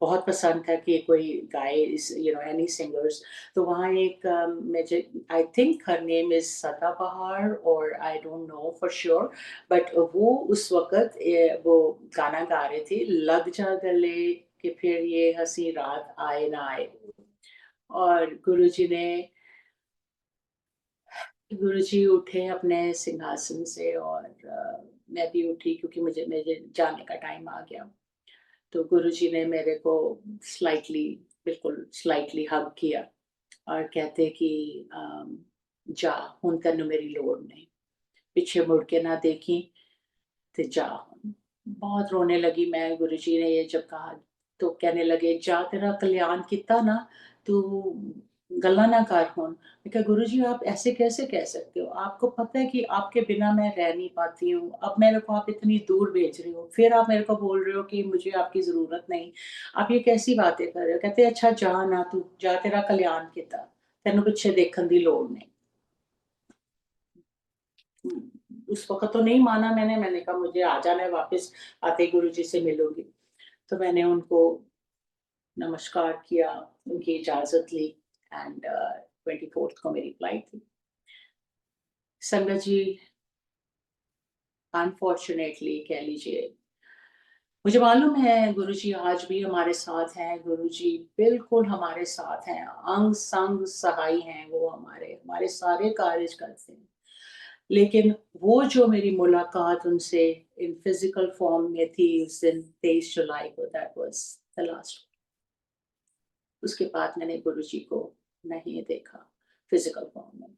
Speaker 2: बहुत पसंद था कि कोई गाए, इस एनी सिंगर्स। तो वहाँ एक मुझे, I think her name is सदाबहार, और आई don't know for sure, but वो उस वक़्त वो गाना गा रहे थे, लग जा गले कि फिर ये हँसी रात आए ना आए। और गुरुजी उठे अपने सिंहासन से, और मैं भी उठी क्योंकि मुझे मुझे जाने का टाइम आ गया। तो गुरुजी ने मेरे को स्लाइटली, बिल्कुल स्लाइटली हग किया और कहते कि "जा, हुण तैनूं मेरी लोड़ नहीं, पिछे मुड़ के ना देखी ते जा हुण।" बहुत रोने लगी मैं, गुरुजी ने ये जब कहा, तो कहने लगे, "जा, तेरा कल्याण किता ना, तू गल्लां ना कर हुण।" मैं कहा, "गुरुजी आप ऐसे कैसे कह सकते हो? आपको पता है कि आपके बिना मैं रह नहीं पाती हूँ, अब मेरे को आप इतनी दूर भेज रहे हो, फिर आप मेरे को बोल रहे हो कि मुझे आपकी ज़रूरत नहीं। आप ये कैसी बातें कर रहे हो?" कहते, "अच्छा जा ना तू, जा, तेरा कल्याण किता, तैनूं पिछे देखण दी लोड़ नहीं।" उस वक़्त तो नहीं माना मैंने कहा मुझे आ जाना है वापस, आते ही गुरुजी से मिलूँगी। तो मैंने उनको नमस्कार किया, उनकी इजाज़त ली, एंड 24th को मेरी फ्लाइट थी। संगत जी, अनफॉर्च्यूनेटली कह लीजिए, मुझे मालूम है गुरुजी आज भी हमारे साथ हैं, गुरुजी बिल्कुल हमारे साथ हैं, अंग-संग सहाई हैं वो हमारे, हमारे सारे कार्य करते हैं। लेकिन वो जो मेरी मुलाकात उनसे इन फिज़िकल फ़ॉर्म में थी उस दिन 23 जुलाई को, दैट वाज़ द लास्ट। उसके बाद मैंने गुरुजी को नहीं देखा फिज़िकल फ़ॉर्म में।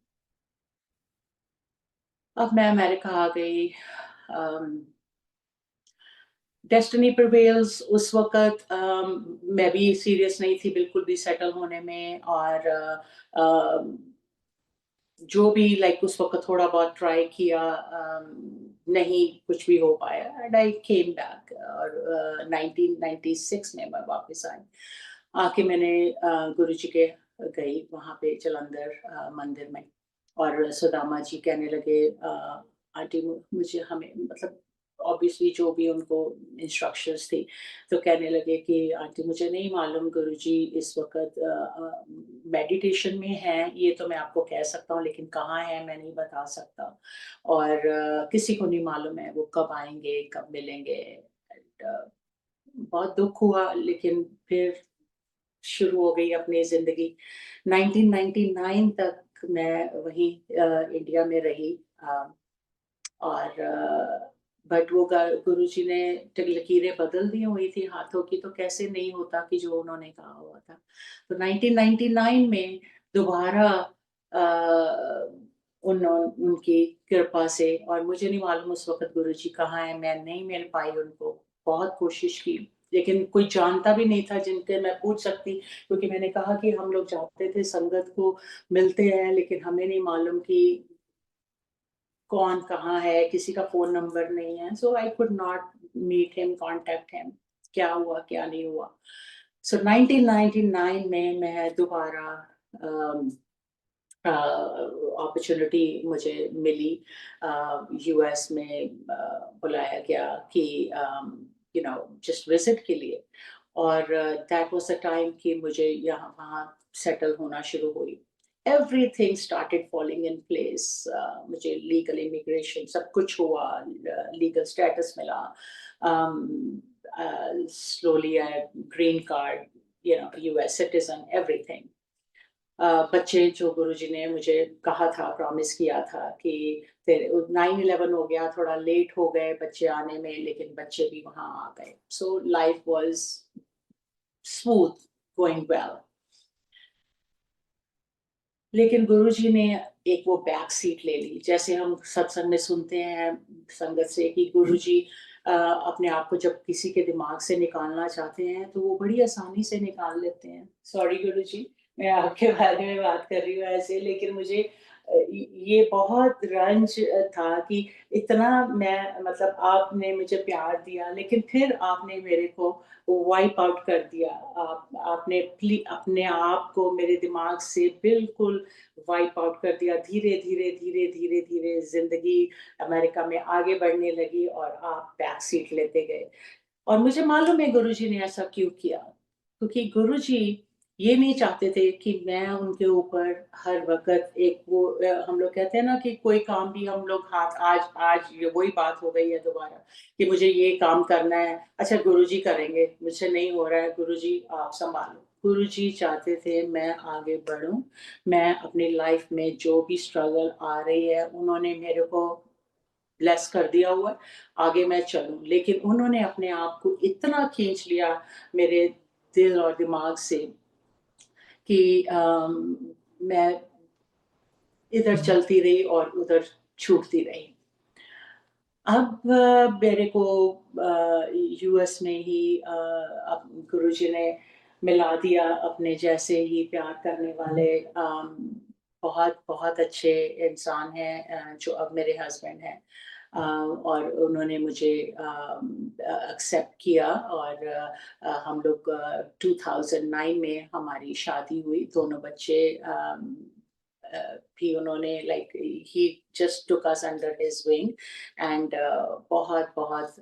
Speaker 2: अब मैं अमेरिका आ गई, अम डेस्टिनी प्रिवेल्स उस वक़्त मैं भी सीरियस नहीं थी बिल्कुल भी सेटल होने में, और अ, जो भी लाइक उस वक़्त थोड़ा बहुत ट्राई किया, नहीं कुछ भी हो पाया, एंड आई केम बैक, और 1996 में मैं वापस आई। आके मैंने गुरुजी के गई वहाँ पे जालंधर मंदिर में, और सुदामा जी कहने लगे, आंटी मुझे हमें मतलब ऑब्वियसली जो भी उनको इंस्ट्रक्शंस थी, तो कहने लगे कि आंटी मुझे नहीं मालूम गुरुजी इस वक़्त मेडिटेशन में हैं, ये तो मैं आपको कह सकता हूँ, लेकिन कहाँ हैं मैं नहीं बता सकता, और किसी को नहीं मालूम है वो कब आएँगे, कब मिलेंगे, एंड बहुत दुःख हुआ, लेकिन फिर शुरू हो गई अपनी ज़िंदगी। 1999 तक मैं वहीं इंडिया में रही, और बट वो गुरुजी ने लकीरें बदल दी हुई थी हाथों की, तो कैसे नहीं होता कि जो उन्होंने कहा हुआ था। तो 1999 में दोबारा उनकी कृपा से, और मुझे नहीं मालूम उस वक़्त गुरुजी कहाँ हैं, मैं नहीं मिल पाई उनको, बहुत कोशिश की, लेकिन कोई जानता भी नहीं था जिनके मैं पूछ सकती, क्योंकि मैंने कहा कि हम लोग जाते थे संगत को मिलते हैं, लेकिन हमें नहीं मालूम कि कौन कहाँ है, किसी का फ़ोन नंबर नहीं है, so I could not meet him, contact him, क्या हुआ, क्या नहीं हुआ। सो 1999 में मैं दोबारा अम, अपॉर्च्युनिटी मुझे मिली, यूएस में बुलाया गया कि जस्ट विज़िट के लिए, और दैट वाज़ द टाइम कि मुझे यहाँ वहाँ सेटल होना शुरू हुई। Everything started falling in place, मुझे लीगल इमिग्रेशन सब कुछ हुआ, लीगल स्टेटस मिला, slowly I green card, US citizen, everything. बच्चे जो गुरुजी ने मुझे कहा था, प्रॉमिस किया था कि तेरे 9/11 हो गया, थोड़ा लेट हो गए बच्चे आने में, लेकिन बच्चे भी वहाँ आ गए। So life was smooth, going well. लेकिन गुरुजी ने एक वो बैक सीट ले ली। जैसे हम सत्संग में सुनते हैं संगत से कि गुरुजी अपने आप को जब किसी के दिमाग से निकालना चाहते हैं, तो वो बड़ी आसानी से निकाल लेते हैं। सॉरी गुरुजी, मैं आपके बारे में बात कर रही हूँ ऐसे, लेकिन मुझे ये बहुत रंज था कि इतना मैं मतलब आपने मुझे प्यार दिया, लेकिन फिर आपने मेरे को वाइप आउट कर दिया। आपने अपने आप को मेरे दिमाग से बिल्कुल वाइप आउट कर दिया। धीरे-धीरे, धीरे-धीरे, धीरे ज़िंदगी अमेरिका में आगे बढ़ने लगी और आप बैक सीट लेते गए। और मुझे मालूम है गुरुजी ने ऐसा क्यों किया, क्योंकि गुरुजी ये नहीं चाहते थे कि मैं उनके ऊपर हर वक़्त एक वो हम लोग कहते हैं ना कि कोई काम भी हम लोग हाथ आज आज ये वही बात हो गई है दोबारा कि मुझे ये काम करना है, अच्छा गुरुजी करेंगे, मुझसे नहीं हो रहा है, गुरुजी आप सँभालो। गुरुजी चाहते थे मैं आगे बढ़ूँ, मैं अपनी लाइफ़ में जो भी स्ट्रगल आ रही है, उन्होंने मेरे को ब्लेस कर दिया हुआ है, आगे मैं चलूँ। लेकिन उन्होंने अपने आप को इतना खींच लिया मेरे दिल और दिमाग से कि मैं इधर चलती रही और उधर छूटती रही। अब मेरे को यूएस में ही अब गुरुजी ने मिला दिया अपने जैसे ही प्यार करने वाले बहुत बहुत अच्छे इंसान हैं जो अब मेरे हस्बैंड हैं। और उन्होंने मुझे एक्सेप्ट किया और हम लोग 2009 में हमारी शादी हुई, दोनों बच्चे भी उन्होंने like he just took us under his wing and बहुत बहुत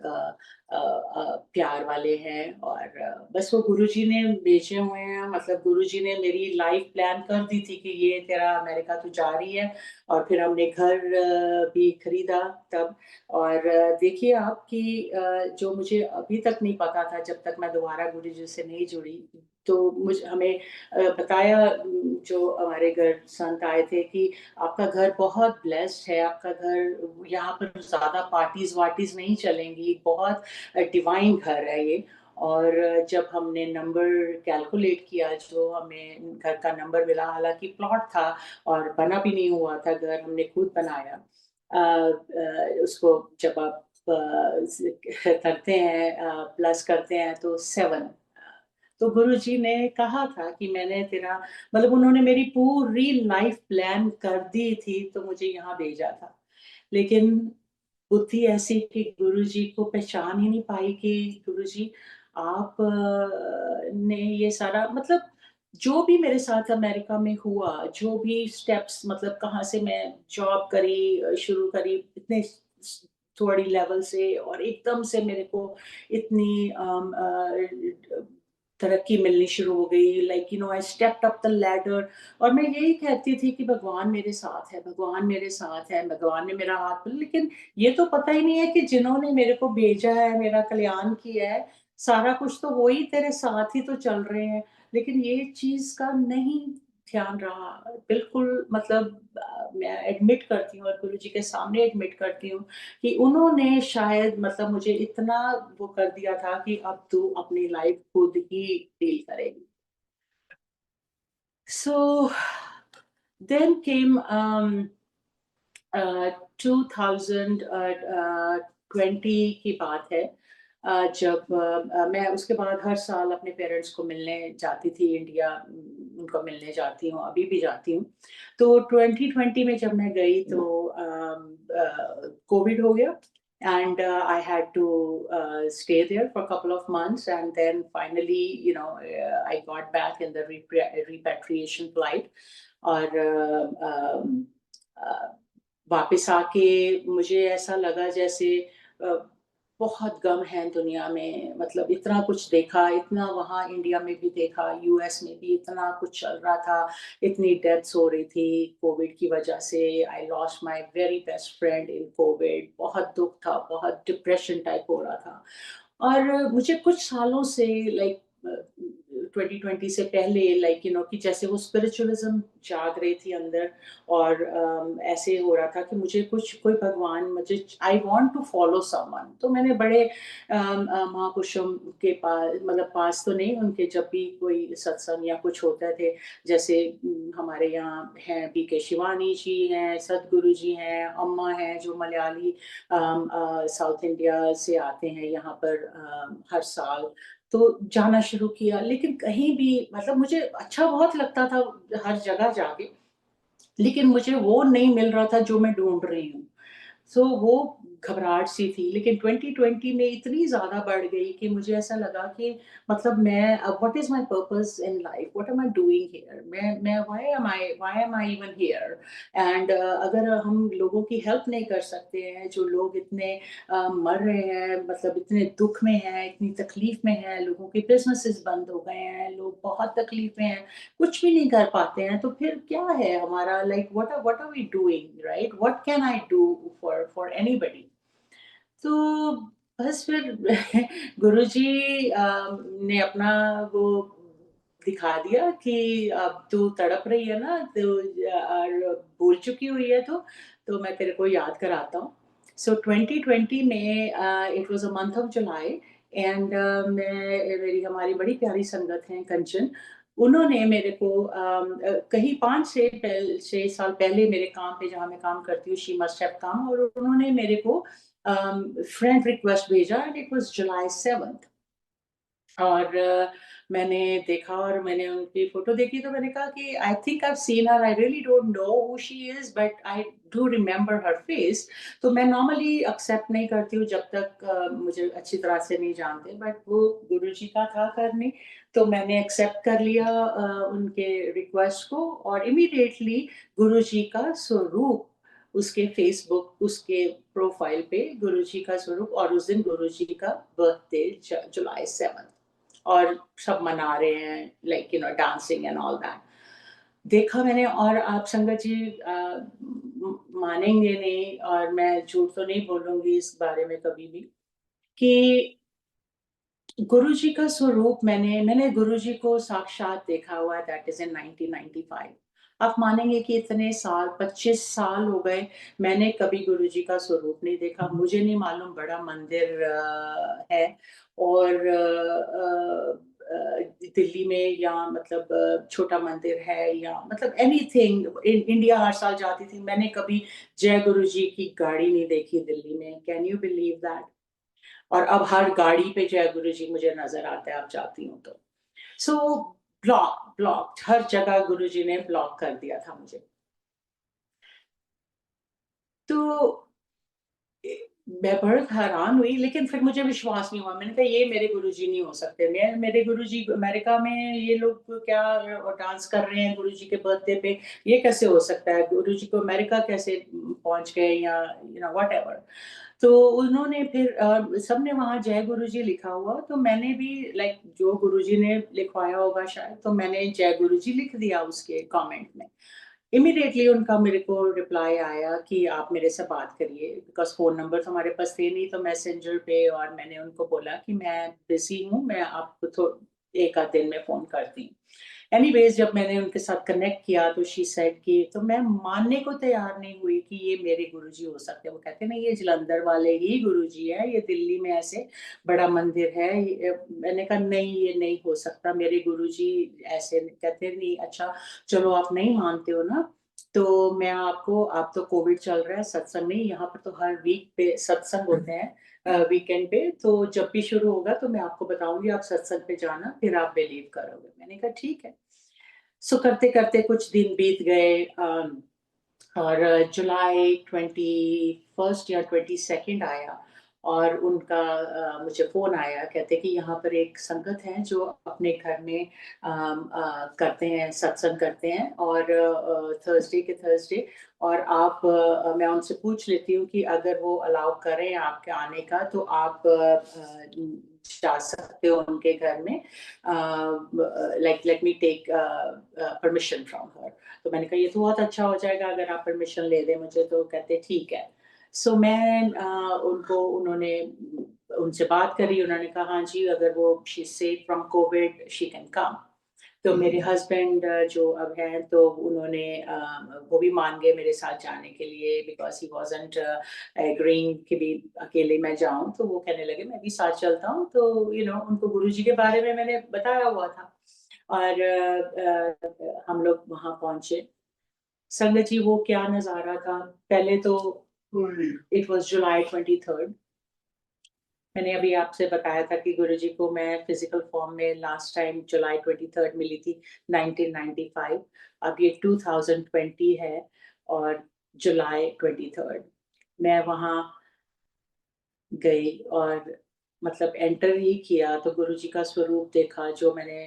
Speaker 2: प्यार वाले हैं और बस वो गुरुजी ने भेजे हुए हैं मतलब गुरुजी ने मेरी लाइफ प्लान कर दी थी कि ये तेरा अमेरिका तू जा रही है और फिर हमने घर भी खरीदा तब और देखिए आप कि जो मुझे अभी तक नहीं पता था जब तक मैं दोबारा गुरुजी से नहीं जुड़ी तो हमें बताया जो हमारे घर संत आए थे कि आपका घर बहुत ब्लेस्ड है, आपका घर यहाँ पर ज़्यादा पार्टीज़-वार्टीज़ नहीं चलेंगी, बहुत डिवाइन घर है ये। और जब हमने नंबर कैलकुलेट किया जो हमें घर का नंबर मिला, हालाँकि प्लॉट था और बना भी नहीं हुआ था घर, हमने खुद बनाया। उसको जब आप करते हैं प्लस करते हैं तो 7 तो गुरुजी ने कहा था कि मैंने तेरा मतलब उन्होंने मेरी पूरी लाइफ प्लान कर दी थी, तो मुझे यहाँ भेजा था। लेकिन बुद्धि ऐसी कि गुरुजी को पहचान ही नहीं पाई कि गुरुजी आप ने ये सारा मतलब जो भी मेरे साथ अमेरिका में हुआ, जो भी स्टेप्स मतलब कहाँ से मैं जॉब करी शुरू करी, इतने स थोड़ी लेवल से और एकदम से मेरे को इतनी तरक्की मिलनी शुरू हो गई like you no I stepped up the ladder और मैं यही कहती थी कि भगवान मेरे साथ है, भगवान मेरे साथ है, भगवान ने मेरा हाथ पकड़ा लेकिन ये तो पता ही नहीं है कि जिन्होंने मेरे को भेजा है, मेरा कल्याण किया है, सारा कुछ तो वो ही तेरे साथ ही तो चल रहे हैं। लेकिन ये चीज़ का नहीं ध्यान रहा। बिल्कुल मतलब मैं एडमिट करती हूँ और गुरुजी के सामने एडमिट करती हूँ कि उन्होंने शायद मतलब मुझे इतना वो कर दिया था कि अब तू अपनी लाइफ खुद ही डील करेगी। So then came 2020 की बात है जब मैं उसके बाद हर साल अपने पेरेंट्स को मिलने जाती थी इंडिया उनको मिलने जाती हूँ अभी भी जाती हूँ तो 2020 में जब मैं गई तो कोविड हो गया and I had to stay there for a couple of months and then finally you know I got back in the repatriation flight और अ, वापस आके मुझे ऐसा लगा जैसे अ, बहुत गम है दुनिया में मतलब इतना कुछ देखा, इतना वहाँ इंडिया में भी देखा, यूएस में भी इतना कुछ चल रहा था, इतनी डेथ्स हो रही थी कोविड की वजह से। I lost my very best friend in Covid बहुत दुःख था, बहुत डिप्रेशन टाइप हो रहा था। और मुझे कुछ सालों से लाइक 2020 से पहले लाइक यू नो कि जैसे वो स्पिरिचुअलिज्म जाग रही थी अंदर और ऐसे हो रहा था कि मुझे कुछ कोई भगवान मुझे I want to follow someone तो मैंने बड़े महापुरुषों के पास मतलब पास तो नहीं उनके जब भी कोई सत्संग या कुछ होते थे जैसे हमारे यहाँ हैं बीके शिवानी जी हैं सदगुरु जी हैं अम्मा हैं जो मलयाली साउथ इंडिया से आते हैं यहाँ पर हर साल तो जाना शुरू किया लेकिन कहीं भी मतलब मुझे अच्छा बहुत लगता था हर जगह जाके लेकिन मुझे वो नहीं मिल रहा था जो मैं ढूँढ रही हूँ। सो वो घबराहट सी थी, लेकिन 2020 में इतनी ज़्यादा बढ़ गई कि मुझे ऐसा लगा कि मतलब मैं अब what is my purpose in life? What am I doing here? मैं why am I even here? And अगर हम लोगों की हेल्प नहीं कर सकते हैं, जो लोग इतने मर रहे हैं, मतलब इतने दुःख में हैं, इतनी तकलीफ़ में हैं, लोगों के बिज़नेसेस बंद हो गए हैं, लोग बहुत तकलीफ़ में हैं, कुछ भी नहीं कर पाते हैं, तो फिर क्या है हमारा, like what are we doing, right? What can I do for anybody? तो बस फिर गुरुजी ने अपना वो दिखा दिया कि अब तू तड़प रही है ना, तो और भूल चुकी हुई है, तो मैं तेरे को याद कराता हूँ। सो 2020 में it was a month of July, and मैं मेरी हमारी बड़ी प्यारी संगत है कंचन, उन्होंने मेरे को कहीं 5 से 6 साल पहले मेरे काम पे, जहाँ मैं काम करती हूँ, शी मस्ट हैव कम, और उन्होंने मेरे को फ्रेंड रिक्वेस्ट भेजा, and it was July 7th। और मैंने देखा और मैंने उनकी फ़ोटो देखी, तो मैंने कहा कि आई think I have seen her, I really don't know who she is, but I do remember her face. तो मैं नॉर्मली एक्सेप्ट नहीं करती हूँ जब तक मुझे अच्छी तरह से नहीं जानते, बट वो गुरुजी का था करनी, तो मैंने एक्सेप्ट कर लिया उनके रिक्वेस्ट को, और इमीडिएटली गुरुजी का स्वरूप उसके फ़ेसबुक, उसके प्रोफ़ाइल पे गुरुजी का स्वरूप, और उस दिन गुरुजी का बर्थडे जुलाई 7th, और सब मना रहे हैं, like dancing and all that. देखा मैंने, और आप संगत जी मानेंगे नहीं, और मैं झूठ तो नहीं बोलूंगी इस बारे में कभी भी, कि गुरुजी का स्वरूप मैंने गुरुजी को साक्षात देखा हुआ है, दैट इज इन 1995। आप मानेंगे कि इतने साल, 25 साल हो गए, मैंने कभी गुरुजी का स्वरूप नहीं देखा। मुझे नहीं मालूम बड़ा मंदिर है, और दिल्ली में, या मतलब छोटा मंदिर है, या मतलब एनीथिंग, इंडिया हर साल जाती थी, मैंने कभी जय गुरुजी की गाड़ी नहीं देखी दिल्ली में। Can you believe that? और अब हर गाड़ी पे जय गुरुजी मुझे नज़र आता है, अब जाती हूँ तो। सो ब्लॉक्ड, हर जगह गुरुजी ने ब्लॉक कर दिया था मुझे। तो ए मैं बहुत हैरान हुई, लेकिन फिर मुझे विश्वास नहीं हुआ। मैंने कहा ये मेरे गुरुजी नहीं हो सकते। मेरे गुरुजी अमेरिका में, ये लोग क्या डांस कर रहे हैं गुरुजी के बर्थडे पे, ये कैसे हो सकता है? गुरुजी को अमेरिका कैसे पहुँच गए, या व्हाटएवर। तो उन्होंने फिर सबने वहाँ जय गुरुजी लिखा हुआ, तो मैंने भी लाइक जो गुरुजी ने लिखवाया होगा शायद, तो मैंने जय गुरुजी लिख दिया उसके कमेंट में। इमीडिएटली उनका मेरे को रिप्लाई आया कि आप मेरे से बात करिए, बिकॉज़ फ़ोन नंबर तो हमारे पास थे नहीं, तो मैसेंजर पे, और मैंने उनको बोला कि मैं बिज़ी हूँ, मैं आपको 1 आध दिन में फ़ोन करती हूँ। एनीवेज़ जब मैंने उनके साथ कनेक्ट किया, तो शी सेड कि, तो मैं मानने को तैयार नहीं हुई कि ये मेरे गुरुजी हो सकते हैं। वो कहते हैं नहीं, ये जालंधर वाले ही गुरुजी हैं, ये दिल्ली में ऐसे बड़ा मंदिर है। मैंने कहा नहीं, ये नहीं हो सकता, मेरे गुरुजी ऐसे नहीं। कहते नहीं, अच्छा चलो आप नहीं मानते हो ना, तो मैं आपको, अब तो कोविड चल रहा है, सत्संग नहीं, यहाँ पर तो हर वीक पे सत्संग होते हैं, वीकेंड पे, तो जब भी शुरू होगा तो मैं आपको बताऊँगी, आप सत्संग पे जाना, फिर आप बिलीव करोगे। मैंने कहा ठीक है। सो करते-करते कुछ दिन बीत गए, और जुलाई 21st या 22nd आया, और उनका मुझे फ़ोन आया, कहते कि यहाँ पर एक संगत है जो अपने घर में करते हैं, सत्संग करते हैं, और थर्सडे के थर्सडे, और आप मैं उनसे पूछ लेती हूँ कि अगर वो अलाउ करें आपके आने का, तो आप जा सकते हो उनके घर में, like let me take permission from her. तो मैंने कहा ये तो बहुत अच्छा हो जाएगा अगर आप परमिशन ले दें मुझे, तो कहते ठीक है। सो मैं उन्होंने उनसे बात करी, उन्होंने कहा हाँ जी, अगर वो she is safe from Covid, she can come. तो मेरे हस्बैंड जो अब हैं, तो उन्होंने वो भी मान गए मेरे साथ जाने के लिए, बिकॉज़ ही वाज़न्ट एग्रीइंग कि भी अकेले मैं जाऊँ, तो वो कहने लगे मैं भी साथ चलता हूँ। तो उनको गुरुजी के बारे में मैंने बताया हुआ था, और हम लोग वहाँ पहुँचे। संगत जी वो क्या नज़ारा था, पहले तो इट वाज़ जुलाई 23rd, मैंने अभी आपसे बताया था कि गुरुजी को मैं फिजिकल फॉर्म में लास्ट टाइम जुलाई 23 मिली थी 1995। अब ये 2020 है और जुलाई 23 मैं वहाँ गई और मतलब एंटर ही किया तो गुरुजी का स्वरूप देखा जो मैंने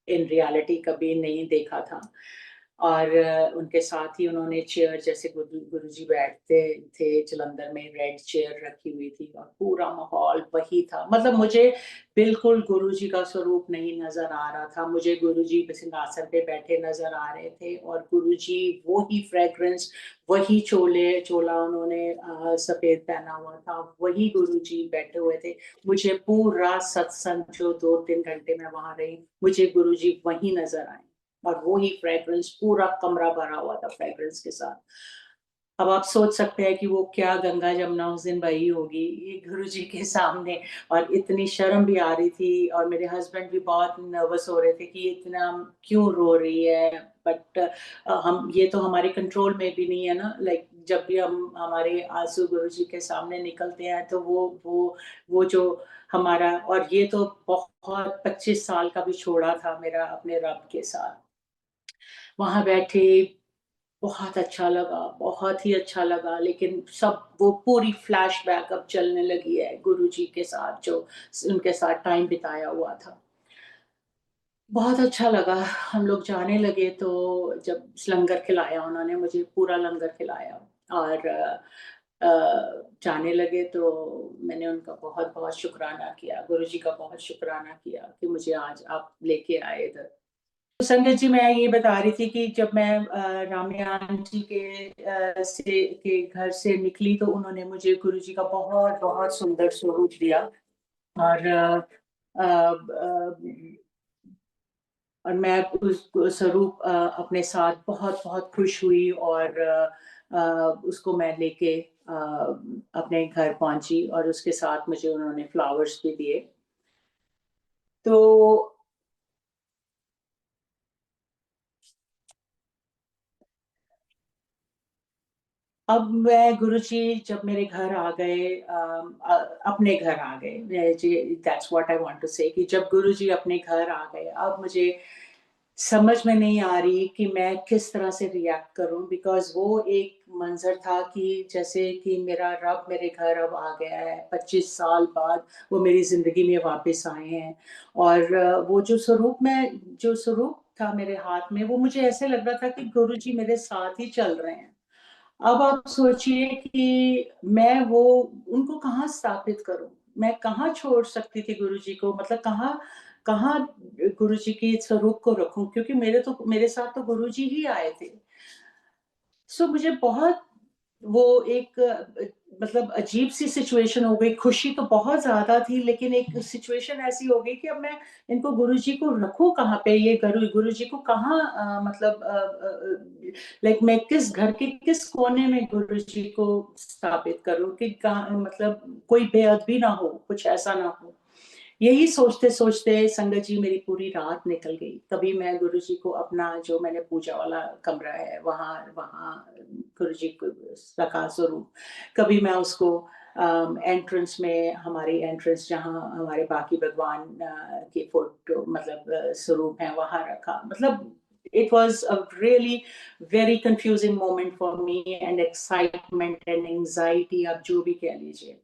Speaker 2: इन रियलिटी कभी नहीं देखा था। और उनके साथ ही उन्होंने चेयर जैसे गुरुजी बैठते थे जलंधर में रेड चेयर रखी हुई थी और पूरा माहौल वही था। मतलब मुझे बिल्कुल गुरुजी का स्वरूप नहीं नज़र आ रहा था। मुझे गुरुजी सिंहासन पे बैठे नज़र आ रहे थे और गुरुजी वो ही फ्रेग्रेंस वही चोला उन्होंने सफ़ेद पहना हुआ था, वही गुरुजी बैठे हुए थे। मुझे पूरा सत्संग जो 2-3 घंटे मैं वहाँ रही, मुझे गुरुजी वहीं नज़र आए और वो ही फ्रेग्रेंस पूरा कमरा भरा हुआ था फ्रेग्रेंस के साथ। अब आप सोच सकते हैं कि वो क्या गंगा जमुना उस दिन बही होगी ये गुरुजी के सामने और इतनी शर्म भी आ रही थी और मेरे हस्बैंड भी बहुत नर्वस हो रहे थे कि इतना क्यों रो रही है। बट हम ये तो हमारे कंट्रोल में भी नहीं है ना। लाइक जब भी हम हमारे आंसू गुरुजी के सामने निकलते हैं तो वो जो हमारा और ये तो बहुत 25 साल का भी छोड़ा था मेरा अपने रब के साथ। वहाँ बैठे बहुत अच्छा लगा, बहुत ही अच्छा लगा, लेकिन सब वो पूरी फ्लैशबैक अब चलने लगी है गुरुजी के साथ जो उनके साथ टाइम बिताया हुआ था। बहुत अच्छा लगा, हम लोग जाने लगे तो जब लंगर खिलाया उन्होंने मुझे पूरा लंगर खिलाया और जाने लगे तो मैंने उनका बहुत-बहुत शुकराना किया, गुरुजी का बहुत शुकराना किया कि मुझे आज आप लेके आए इधर। तो संगत जी, मैं ये बता रही थी कि जब मैं रामयान जी के घर से निकली तो उन्होंने मुझे गुरुजी का बहुत-बहुत सुंदर स्वरूप दिया और अ, ब और मैं उस स्वरूप अपने साथ बहुत-बहुत खुश हुई और उसको मैं लेके अपने घर पहुँची और उसके साथ मुझे उन्होंने फ्लावर्स भी दिए। तो अब मैं गुरुजी जब मेरे घर आ गए अपने घर आ गए मैं जी that's what I want to say कि जब गुरुजी अपने घर आ गए अब मुझे समझ में नहीं आ रही कि मैं किस तरह से रिएक्ट करूं बिकॉज़ वो एक मंज़र था कि जैसे कि मेरा रब मेरे घर अब आ गया है 25 साल बाद वो मेरी ज़िंदगी में वापस आए हैं और वो जो स्वरूप था मेरे हाथ में वो मुझे ऐसे लग रहा था कि गुरुजी मेरे साथ ही चल रहे हैं। अब आप सोचिए कि मैं वो उनको कहाँ स्थापित करूँ? मैं कहाँ छोड़ सकती थी गुरुजी को मतलब कहाँ कहाँ गुरुजी के स्वरूप को रखूँ? क्योंकि मेरे साथ तो गुरुजी ही आए थे। सो मुझे बहुत वो एक मतलब अजीब-सी सिचुएशन हो गई, खुशी तो बहुत ज़्यादा थी लेकिन एक सिचुएशन ऐसी हो गई कि अब मैं इनको गुरुजी को रखूँ कहाँ पे? ये गुरुजी को कहाँ मतलब लाइक मैं किस घर के किस कोने में गुरुजी को स्थापित करूँ कि कहाँ मतलब कोई बेअदबी ना हो, कुछ ऐसा ना हो। यही सोचते-सोचते संगत जी मेरी पूरी रात निकल गई। कभी मैं गुरुजी को अपना जो मैंने पूजा वाला कमरा है वहाँ वहाँ गुरुजी को रखा स्वरूप। कभी मैं उसको एंट्रेंस में हमारी एंट्रेंस जहाँ हमारे बाकी भगवान के फ़ोटो मतलब स्वरूप हैं वहाँ रखा। मतलब it was a really very confusing moment for me and excitement and anxiety आप जो भी कह लीजिए।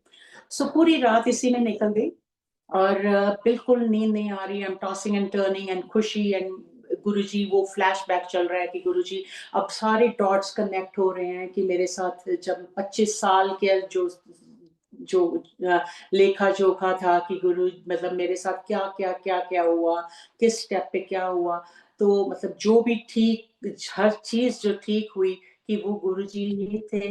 Speaker 2: सो पूरी रात इसी में निकल गई। और बिल्कुल नींद नहीं आ रही है, I am tossing and turning and खुशी एंड गुरुजी वो फ्लैशबैक चल रहा है कि गुरुजी अब सारे डॉट्स कनेक्ट हो रहे हैं कि मेरे साथ जब 25 साल के जो लेखा-जोखा था कि गुरु मतलब मेरे साथ क्या-क्या हुआ, किस स्टेप पे क्या हुआ। तो मतलब जो भी ठीक हर चीज़ जो ठीक हुई कि वो गुरुजी ही थे,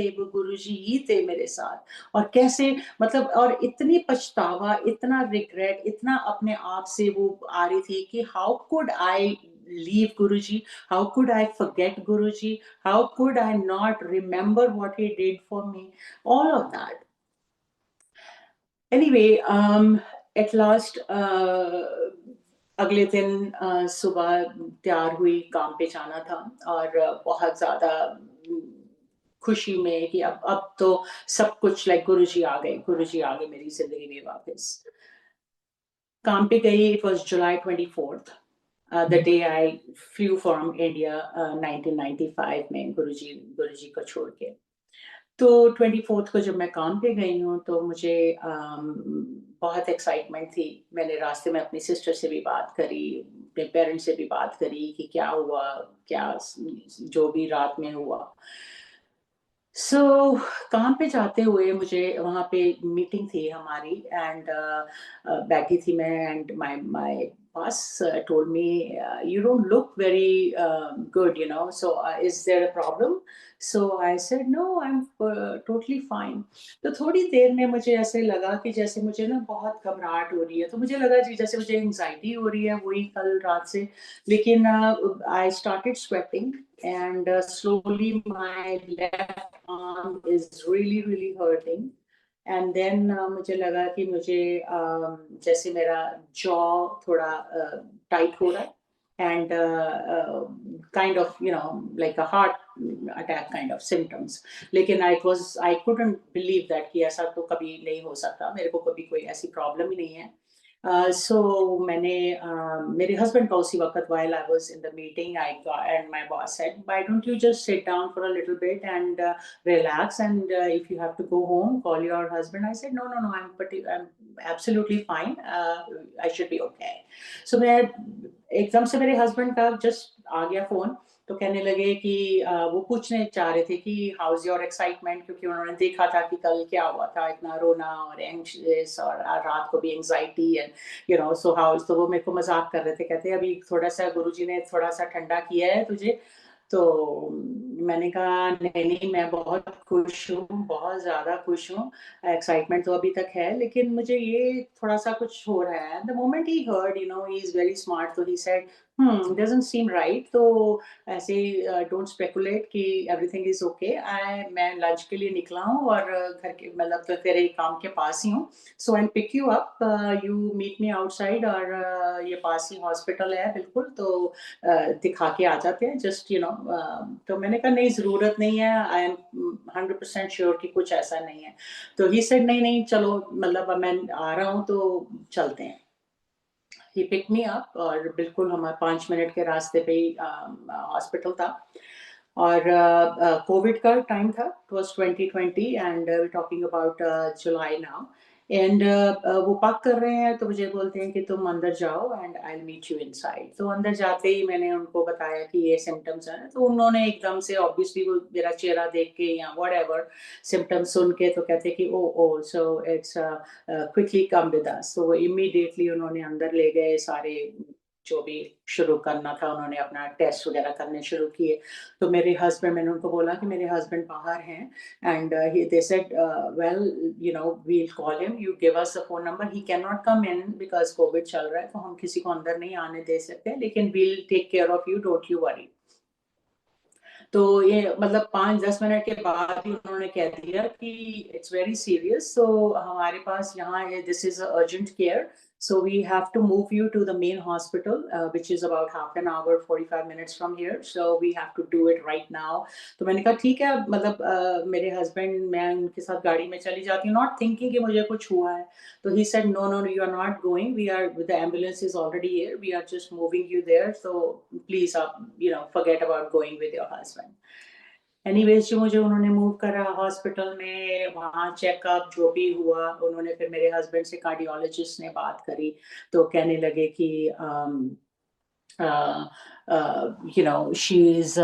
Speaker 2: वो गुरुजी ही थे मेरे साथ। और कैसे मतलब और इतनी पछतावा, इतना रिग्रेट, इतना अपने आप से वो आ रही थी कि how could I leave Guruji? How could I forget Guruji? How could I not remember what he did for me? All of that. Anyway at last अगले दिन सुबह तैयार हुई, काम पे जाना था और बहुत ज़्यादा खुशी में कि अब तो सब कुछ लाइक गुरुजी आ गए मेरी ज़िंदगी में वापस। काम पे गई, it was July 24th, the day I flew from India, 1995 में गुरुजी को छोड़ के। तो 24th को जब मैं काम पे गई हूँ तो मुझे बहुत एक्साइटमेंट थी। मैंने रास्ते में अपनी सिस्टर से भी बात करी, अपने पेरेंट्स से भी बात करी कि क्या हुआ, क्या जो भी रात में हुआ। सो काम पे जाते हुए मुझे वहाँ पे मीटिंग थी हमारी एंड बैठी थी मैं and my boss told me you don't look very good you know so is there a problem so I said no I am totally fine. तो थोड़ी देर में मुझे ऐसे लगा कि जैसे मुझे ना बहुत घबराहट हो रही है, तो मुझे लगा जी जैसे मुझे एंजाइटी हो रही है वही कल रात से। लेकिन I started sweating and slowly my left arm is really hurting and then मुझे लगा कि मुझे जैसे मेरा जॉ थोड़ा टाइट हो रहा है and kind of you know like a heart attack kind of symptoms। लेकिन I couldn't believe that कि ऐसा तो कभी नहीं हो सकता, मेरे को कभी कोई ऐसी प्रॉब्लम ही नहीं है। So मैंने मेरे हस्बैंड का उसी वक़्त while I was in the meeting I got and my boss said, "Why don't you just sit down for a little bit and relax and if you have to go home, call your husband." I said, "No, I'm absolutely fine. I should be okay." So मैं एकदम से मेरे हस्बैंड का जस्ट आ गया फ़ोन, तो कहने लगे कि वो पूछने चाह रहे थे कि हाउ इज़ योर एक्साइटमेंट, क्योंकि उन्होंने देखा था कि कल क्या हुआ था, इतना रोना और एंग्ज़ियस और रात को भी anxiety and you know so how तो वो मेरे को मज़ाक कर रहे थे, कहते अभी थोड़ा-सा गुरुजी ने थोड़ा-सा ठंडा किया है तुझे। तो मैंने कहा नहीं, मैं बहुत खुश हूँ, बहुत ज़्यादा खुश हूँ। एक्साइटमेंट तो अभी तक है, लेकिन मुझे ये थोड़ा-सा कुछ हो रहा है। The moment he heard you know he is very smart, तो he said doesn't seem right. तो ऐसे डोंट स्पेकुलेट कि एवरीथिंग इज़ ओके। मैं लंच के लिए निकला हूँ और घर के मतलब तो तेरे काम के पास ही हूँ। So I will pick you up, you meet me outside और ये पास ही हॉस्पिटल है बिल्कुल, तो दिखा के आ जाते हैं जस्ट यू नो। तो मैंने कहा नहीं ज़रूरत नहीं है, आई एम 100% श्योर कि कुछ ऐसा नहीं है। तो ही सेड नहीं चलो मतलब अब मैं आ रहा हूँ तो चलते हैं। ही पिक मी अप और बिल्कुल हमारे 5 मिनट के रास्ते पे ही हॉस्पिटल था। और कोविड का टाइम था, it was 2020 and we are talking about July now. And वो पाक कर रहे हैं तो मुझे बोलते हैं कि तुम अंदर जाओ and I will meet you inside. तो अंदर जाते ही मैंने उनको बताया कि ये सिम्पटम्स हैं, तो उन्होंने एकदम से ऑब्वियसली वो मेरा चेहरा देख के या व्हाटएवर सिम्पटम्स सुन के तो कहते कि oh so it's quickly come with us. तो वो इमीडिएटली उन्होंने अंदर ले गए, सारे जो भी शुरू करना था उन्होंने अपना टेस्ट वगैरह करने शुरू किए। तो मेरे हस्बैंड मैंने उनको बोला कि मेरे हस्बैंड बाहर हैं and they said well you know we will call him, you give us the phone number, he can not come in because Covid चल रहा है, तो हम किसी को अंदर नहीं आने दे सकते, लेकिन we will take care of you, don't you worry. तो ये मतलब 5-10 मिनट के बाद ही उन्होंने कह दिया कि इट्स वेरी सीरियस, सो हमारे पास यहाँ है, this is a urgent care, so we have to move you to the main hospital, which is about half an hour 45 minutes from here, so we have to do it right now। तो मैंने कहा ठीक है, मतलब मेरे हस्बैंड मैं उनके साथ गाड़ी में चली जाती हूँ, नॉट थिंकिंग कि मुझे कुछ हुआ है। तो he said no you are not going, we are the ambulance is already here, we are just moving you there, so please आप you know forget about going with your husband. Anyways जो मुझे उन्होंने मूव करा हॉस्पिटल में, वहाँ चेकअप जो भी हुआ, उन्होंने फिर मेरे हस्बैंड से कार्डियोलॉजिस्ट ने बात करी, तो कहने लगे कि uh, you know she's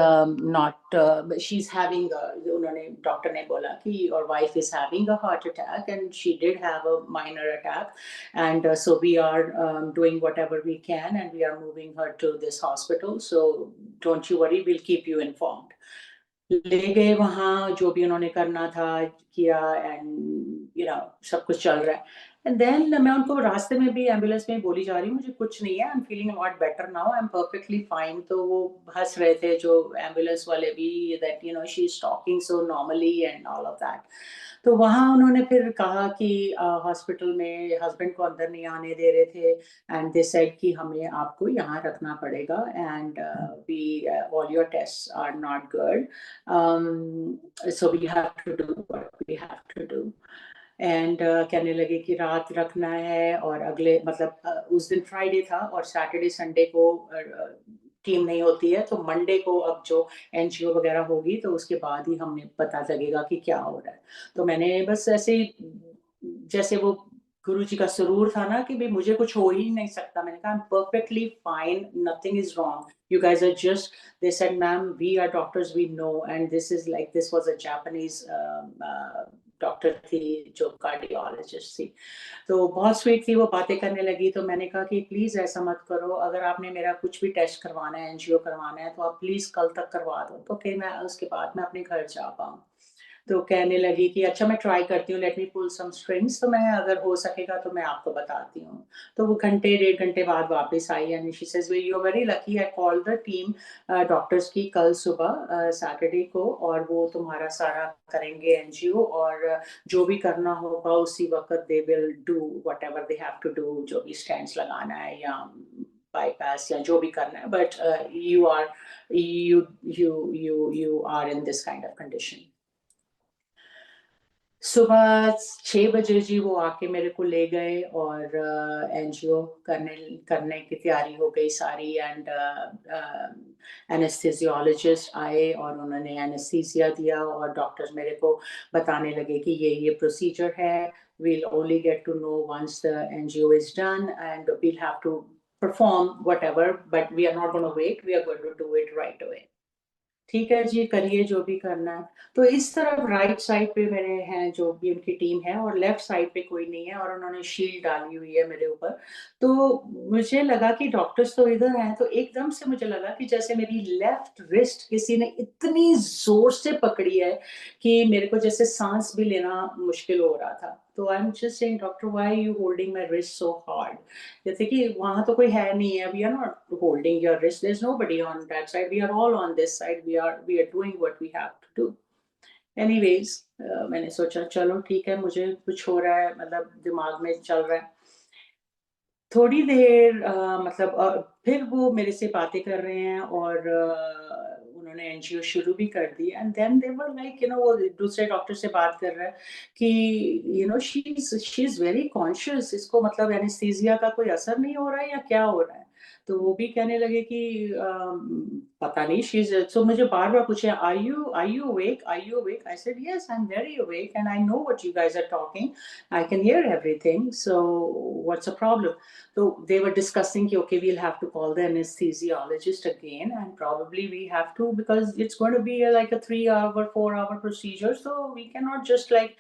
Speaker 2: not she's having उन्होंने डॉक्टर ने बोला कि your wife is having a heart attack and she did have a minor attack and so we are doing whatever we can and we are moving her to this hospital, so don't you worry, we'll keep you informed। ले गए वहाँ, जो भी उन्होंने करना था किया एंड यू नो सब कुछ चल रहा है। एंड देन मैं उनको रास्ते में भी एम्बुलेंस में बोली जा रही हूँ मुझे कुछ नहीं है, I am feeling lot better now, I am perfectly fine. तो वो हंस रहे थे जो एम्बुलेंस वाले भी, that you know she is talking so normally and all of that. तो वहाँ उन्होंने फिर कहा कि हॉस्पिटल में हस्बैंड को अंदर नहीं आने दे रहे थे, एंड दे सेड कि हमें आपको यहाँ रखना पड़ेगा, and we all your test are not good, so we have to do what we have to do. And कहने लगे कि रात रखना है, और अगले मतलब उस दिन फ्राइडे था और सैटरडे संडे को टीम नहीं होती है, तो मंडे को अब जो एनजीओ वगैरह होगी तो उसके बाद ही हमें पता लगेगा कि क्या हो रहा है। तो मैंने बस ऐसे ही, जैसे वो गुरु जी का सुरूर था ना कि भाई मुझे कुछ हो ही नहीं सकता, मैंने कहा I am perfectly fine, nothing is wrong, you guys are just, they said ma'am we are doctors, we know, and this is like, this was a Japanese doctor थी जो कार्डियोलॉजिस्ट थी। तो बहुत स्वीट थी, वो बातें करने लगी। तो मैंने कहा कि प्लीज़ ऐसा मत करो, अगर आपने मेरा कुछ भी टेस्ट करवाना है, एनजीओ करवाना है, तो आप प्लीज़ कल तक करवा दो, तो फिर मैं उसके बाद मैं अपने घर जा पाऊँ। तो कहने लगी कि अच्छा मैं ट्राई करती हूँ, लेट मी पुल सम स्ट्रिंग्स, तो मैं अगर हो सकेगा तो मैं आपको बताती हूँ। तो वो घंटे डेढ़ घंटे बाद वापस आई and she says you are very lucky, I called the team doctors की कल सुबह सैटरडे को, और वो तुम्हारा सारा करेंगे एनजीओ, और जो भी करना होगा उसी वक्त they will do whatever they have to do, जो भी स्टेंट्स लगाना है या बाईपास या जो भी करना है, but you are you are in this kind of condition। सुबह 6 बजे जी वो आके मेरे को ले गए, और एनजीओ करने करने की तैयारी हो गई सारी, एंड एनेस्थीसियोलॉजिस्ट आए और उन्होंने एनेस्थीसिया दिया, और डॉक्टर्स मेरे को बताने लगे कि ये प्रोसीजर है, we'll only get to know once the NGO is done, and we'll have to perform whatever, but we are not going to wait, we are going to do it right away। ठीक है जी, करिए जो भी करना है। तो इस तरफ राइट साइड पे मेरे हैं जो भी उनकी टीम है, और लेफ्ट साइड पे कोई नहीं है, और उन्होंने शील्ड डाली हुई है मेरे ऊपर। तो मुझे लगा कि डॉक्टर्स तो इधर हैं, तो एकदम से मुझे लगा कि जैसे मेरी लेफ्ट रिस्ट किसी ने इतनी ज़ोर से पकड़ी है कि मेरे को जैसे साँस भी लेना मुश्किल हो रहा था। तो I am just saying doctor why are you holding my wrist so hard? जैसे कि वहाँ तो कोई है नहीं है, we are not holding your wrist, there is nobody on that side, we are all on this side, we are doing what we have to do. Anyways मैंने सोचा चलो ठीक है, मुझे कुछ हो रहा है, मतलब दिमाग में चल रहा है। थोड़ी देर मतलब फिर वो मेरे से बातें कर रहे हैं, और उन्होंने एनजीओ शुरू भी कर दी, and then they were like you know, वो दूसरे डॉक्टर से बात कर रहा है कि you know she is very conscious, इसको मतलब एनेस्थीसिया का कोई असर नहीं हो रहा है या क्या हो रहा है? तो वो भी कहने लगे कि पता नहीं, शी इज़, सो मुझे बार-बार पूछे are you awake? Are you awake? I said yes I am very awake and I know what you guys are talking, I can hear everything, so what's the problem? So they were discussing, okay, we'll have to call the anesthesiologist again, and probably we have to, because it's going to be like a 3 hour, 4 hour procedure, so we cannot just like.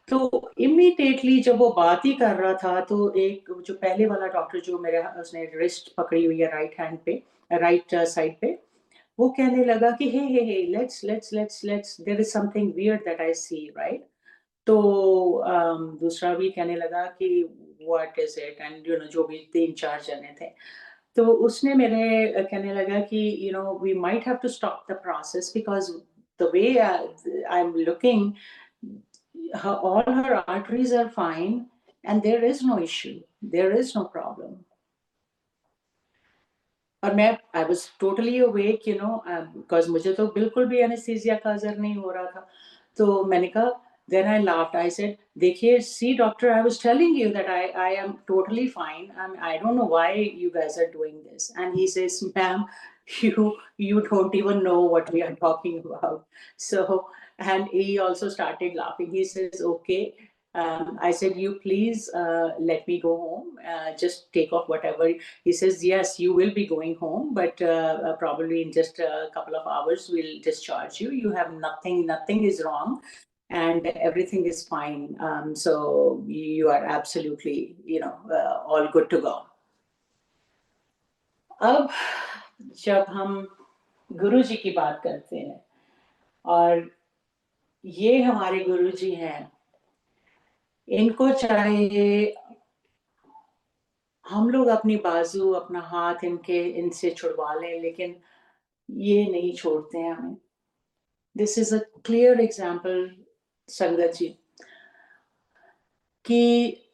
Speaker 2: तो इमीडिएटली जब वो बात ही कर रहा था, तो एक जो पहले वाला डॉक्टर जो मेरे उसने रिस्ट पकड़ी हुई है राइट हैंड पे, राइट साइड पे, वो कहने लगा कि hey let's there is something weird that I see right. तो दूसरा भी कहने लगा कि what is it, and you know जो भी 3-4 जने थे। तो उसने मेरे कहने लगा कि you know we might have to stop the process because the way I am looking, all her arteries are fine and there is no issue, there is no problem। और मैं I was totally awake you know, because मुझे तो बिल्कुल भी एनेस्थीसिया का असर नहीं हो रहा था। तो मैंने कहा, then I laughed, I said देखिए see doctor, I was telling you that I am totally fine, I don't know why you guys are doing this, and he says ma'am you don't even know what we are talking about। So and he also started laughing, he says okay, I said, you please let me go home, just take off whatever. He says, yes, you will be going home, but probably in just a couple of hours, we'll discharge you. You have nothing is wrong, and everything is fine. So you are absolutely, you know, all good to go। अब जब हम गुरु जी की बात करते हैं, और ये हमारे गुरु जी हैं, इनको चाहिए हम लोग अपनी बाजू, अपना हाथ इनसे छुड़वा लें, लेकिन ये नहीं छोड़ते हैं हमें। This is a clear example संगत जी कि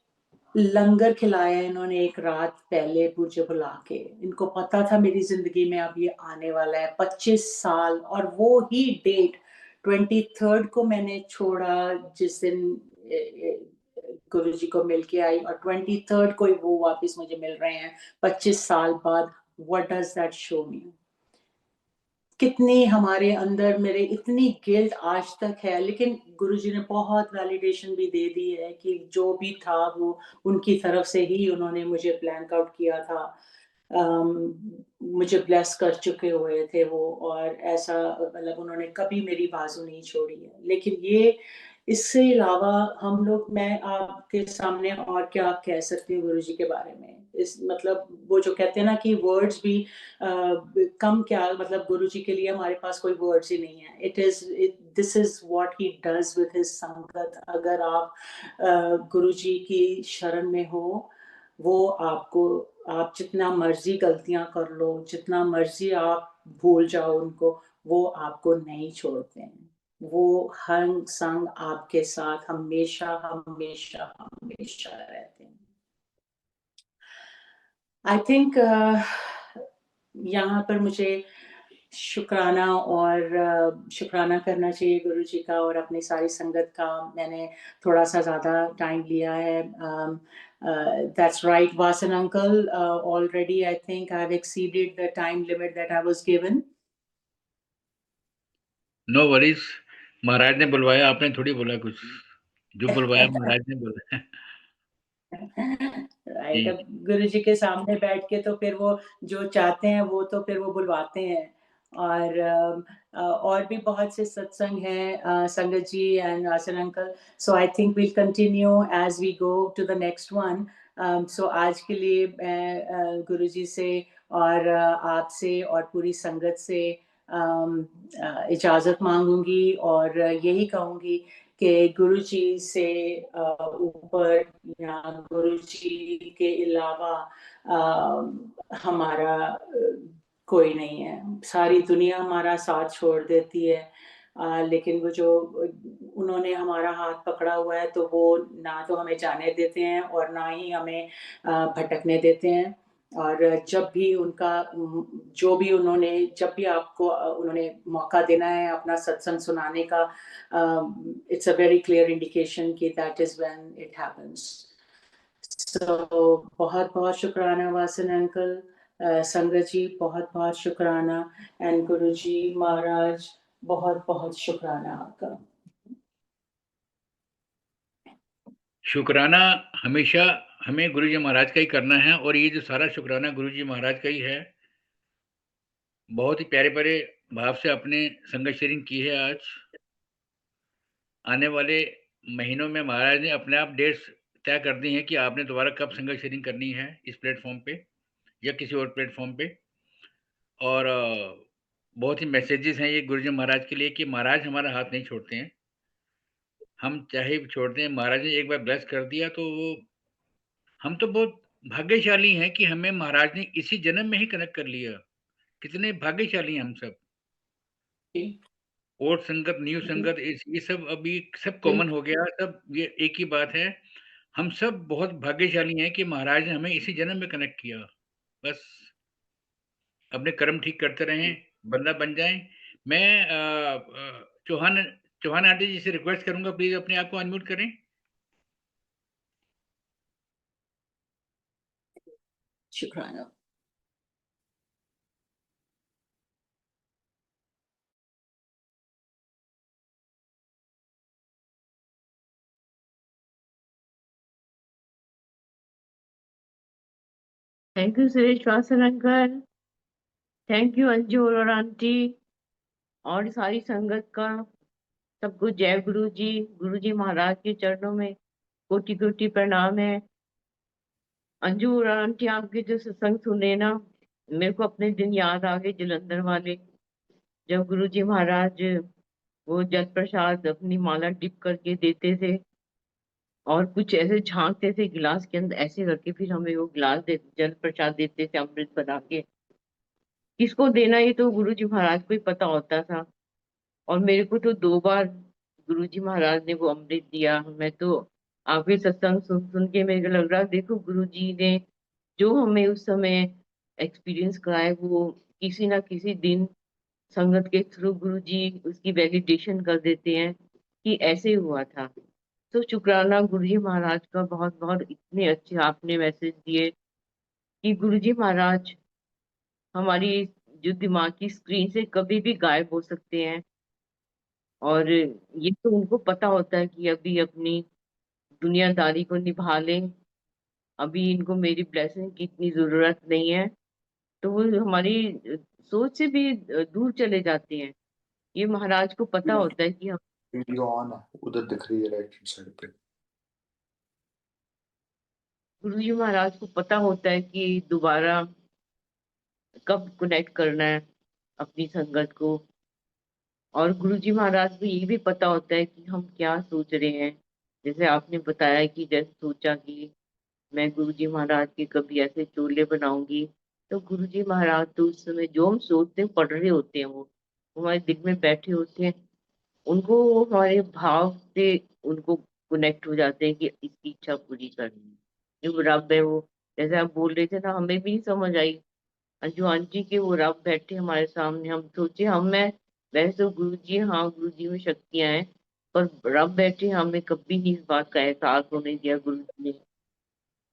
Speaker 2: लंगर खिलाया इन्होंने एक रात पहले मुझे बुला के। इनको पता था मेरी जिंदगी में अब ये आने वाला है 25 साल, और वो ही डेट 23rd को मैंने छोड़ा, जिस दिन गुरु जी को मिल के आई, और 23rd को ही वो वापस मुझे मिल रहे हैं 25 साल बाद। व्हाट डज दैट शो मी? कितनी हमारे अंदर मेरे इतनी गिल्ट आज तक है, लेकिन गुरुजी ने बहुत वैलिडेशन भी दे दी है कि जो भी था वो उनकी तरफ से ही उन्होंने मुझे प्लान आउट किया था। मुझे ब्लेस कर चुके हुए थे वो, और ऐसा मतलब उन्होंने कभी मेरी बाजू नहीं छोड़ी है। लेकिन ये इससे अलावा हम लोग, मैं आपके सामने और क्या कह सकती हूँ गुरुजी के बारे में। इस मतलब वो जो कहते हैं ना कि वर्ड्स भी कम, क्या मतलब गुरुजी के लिए हमारे पास कोई वर्ड्स ही नहीं है। This is what he does with his संगत। अगर आप गुरुजी की शरण में हो, वो आपको, आप जितना मर्जी गलतियां कर लो, जितना मर्जी आप भूल जाओ उनको, वो आपको नहीं छोड़ते हैं। वो हर संग आपके साथ हमेशा हमेशा हमेशा रहते हैं। आई थिंक यहाँ पर मुझे शुक्राना करना चाहिए गुरु जी का और अपनी सारी संगत का। मैंने थोड़ा सा ज़्यादा टाइम लिया है। That's right Vasan uncle, already I think I have exceeded the time limit that I was given.
Speaker 1: No worries, Maharaj ने बुलवाया, आपने थोड़ी बोला कुछ। जो बुलवाया महाराज ने बोला।
Speaker 2: राइट,
Speaker 1: जी।
Speaker 2: अब गुरु जी के सामने बैठ के तो फिर वो जो चाहते हैं वो तो फिर वो बुलवाते हैं। और और भी बहुत से सत्संग हैं संगत जी and Asan uncle. So I think will continue as we go to the next one. सो आज के लिए मैं गुरु जी से और आपसे और पूरी संगत से इजाज़त मांगूंगी, और यही कहूंगी कि गुरु जी से ऊपर या गुरु जी के अलावा हमारा कोई नहीं है। सारी दुनिया हमारा साथ छोड़ देती है, लेकिन वो जो उन्होंने हमारा हाथ पकड़ा हुआ है, तो वो ना तो हमें जाने देते हैं और ना ही हमें भटकने देते हैं। और जब भी उनका जो भी उन्होंने, जब भी आपको उन्होंने मौका देना है अपना सत्संग सुनाने का, it's a very clear indication कि that is when it happens. So बहुत बहुत शुक्राना वासन अंकल, संगत जी बहुत बहुत शुक्राना, एंड गुरु जी महाराज बहुत बहुत शुक्राना आपका।
Speaker 1: शुक्राना हमेशा हमें गुरु जी महाराज का ही करना है, और ये जो सारा शुक्राना गुरु जी महाराज का ही है। बहुत ही प्यारे प्यारे भाव से आपने संगत शेयरिंग की है आज। आने वाले महीनों में महाराज ने अपने आप डेट्स तय कर दी हैं कि आपने दोबारा कब संगत शेयरिंग करनी है इस प्लेटफॉर्म पे या किसी और प्लेटफॉर्म पे। और बहुत ही मैसेजेस हैं ये गुरु जी महाराज के लिए कि महाराज हमारा हाथ नहीं छोड़ते हैं। हम चाहे छोड़ते हैं, महाराज ने एक बार ब्लेस कर दिया तो वो, हम तो बहुत भाग्यशाली हैं कि हमें महाराज ने इसी जन्म में ही कनेक्ट कर लिया। कितने भाग्यशाली हैं हम सब। ओल्ड संगत, न्यू संगत, ये सब अभी सब कॉमन हो गया, सब ये एक ही बात है। हम सब बहुत भाग्यशाली हैं कि महाराज ने हमें इसी जन्म में कनेक्ट किया। बस अपने कर्म ठीक करते रहें, बंदा बन जाएँ। मैं चौहान चौहान आंटी जी से रिक्वेस्ट करूँगा, प्लीज़ अपने आप को अनम्यूट करें।
Speaker 2: शुक्राना।
Speaker 3: Thank you Suresh Vasan uncle, thank you Anju और आंटी और सारी संगत का। सबको जय गुरु जी महाराज के चरणों में कोटि कोटि प्रणाम है। अंजू और आंटी आपके जो सत्संग सुने ना, मेरे को अपने दिन याद आ गए जलंधर वाले, जब गुरु जी महाराज वो जल प्रसाद अपनी माला टिप करके देते थे। और कुछ ऐसे झांकते थे गिलास के अंदर, ऐसे करके फिर हमें वो गिलास दे, जल प्रसाद देते थे अमृत बना के। किसको देना ये तो गुरुजी महाराज को ही पता होता था। और मेरे को तो 2 बार गुरुजी महाराज ने वो अमृत दिया। मैं तो आपके सत्संग सुन सुन के मेरे को लग रहा, देखो गुरुजी ने जो हमें उस समय एक्सपीरियंस कराए, वो किसी ना किसी दिन संगत के थ्रू गुरुजी उसकी वैलिडेशन कर देते हैं कि ऐसे हुआ था। तो शुक्राना गुरुजी महाराज का बहुत बहुत, इतने अच्छे आपने मैसेज दिए कि गुरुजी महाराज हमारी जो दिमाग की स्क्रीन से कभी भी गायब हो सकते हैं। और ये तो उनको पता होता है कि अभी अपनी दुनियादारी को निभा लें, अभी इनको मेरी ब्लेसिंग की इतनी जरूरत नहीं है। तो वो हमारी सोच से भी दूर चले जाते हैं। ये महाराज को पता होता है कि हम,
Speaker 4: वीडियो ऑन है, उधर दिख रही है राइट हैंड साइड पे।
Speaker 3: गुरु जी महाराज को पता होता है कि दोबारा कब कनेक्ट करना है अपनी संगत को। और गुरु जी महाराज को ये भी पता होता है कि हम क्या सोच रहे हैं। जैसे आपने बताया कि जैसे सोचा कि मैं गुरु जी महाराज के कभी ऐसे चोले बनाऊंगी, तो गुरु जी महाराज तो उस समय जो हम सोचते हैं पढ़ रहे होते हैं, वो हमारे दिल में बैठे होते हैं। उनको वो हमारे भाव से उनको कनेक्ट हो जाते हैं कि इसकी इच्छा पूरी करनी है। जो रब है वो, जैसे आप बोल रहे थे ना, हमें भी नहीं समझ आई जो आंटी के वो रब बैठे हमारे सामने, हम सोचे हम मैं, वैसे तो गुरु जी, हाँ गुरु जी में शक्तियां हैं, पर रब बैठे हमें कभी नहीं इस बात का एहसास होने दिया गुरु जी ने।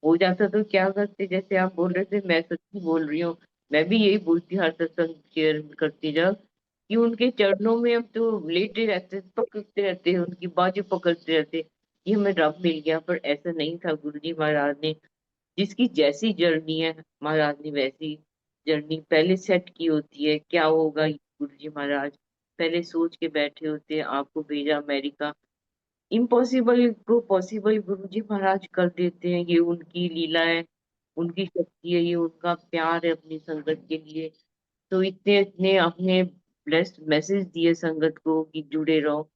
Speaker 3: हो जाता तो क्या करते, जैसे आप बोल रहे थे, मैं सच्ची बोल रही हूँ। मैं भी यही बोलती हर सत्संग शेयर करती जब, कि उनके चरणों में हम तो लेटे रहते, पकड़ते रहते, उनकी बाजू पकड़ते रहते कि हमें रब मिल गया। पर ऐसा नहीं था। गुरु जी महाराज ने, जिसकी जैसी जर्नी है, महाराज ने वैसी जर्नी पहले सेट की होती है। क्या होगा, गुरु जी महाराज पहले सोच के बैठे होते हैं। आपको भेजा अमेरिका, इम्पॉसिबल को पॉसिबल गुरु जी महाराज कर देते हैं। ये उनकी लीला है, उनकी शक्ति है, ये उनका प्यार है अपनी संगत के लिए। तो इतने इतने आपने ब्लेस्ड मैसेज दिए संगत को कि जुड़े रहो।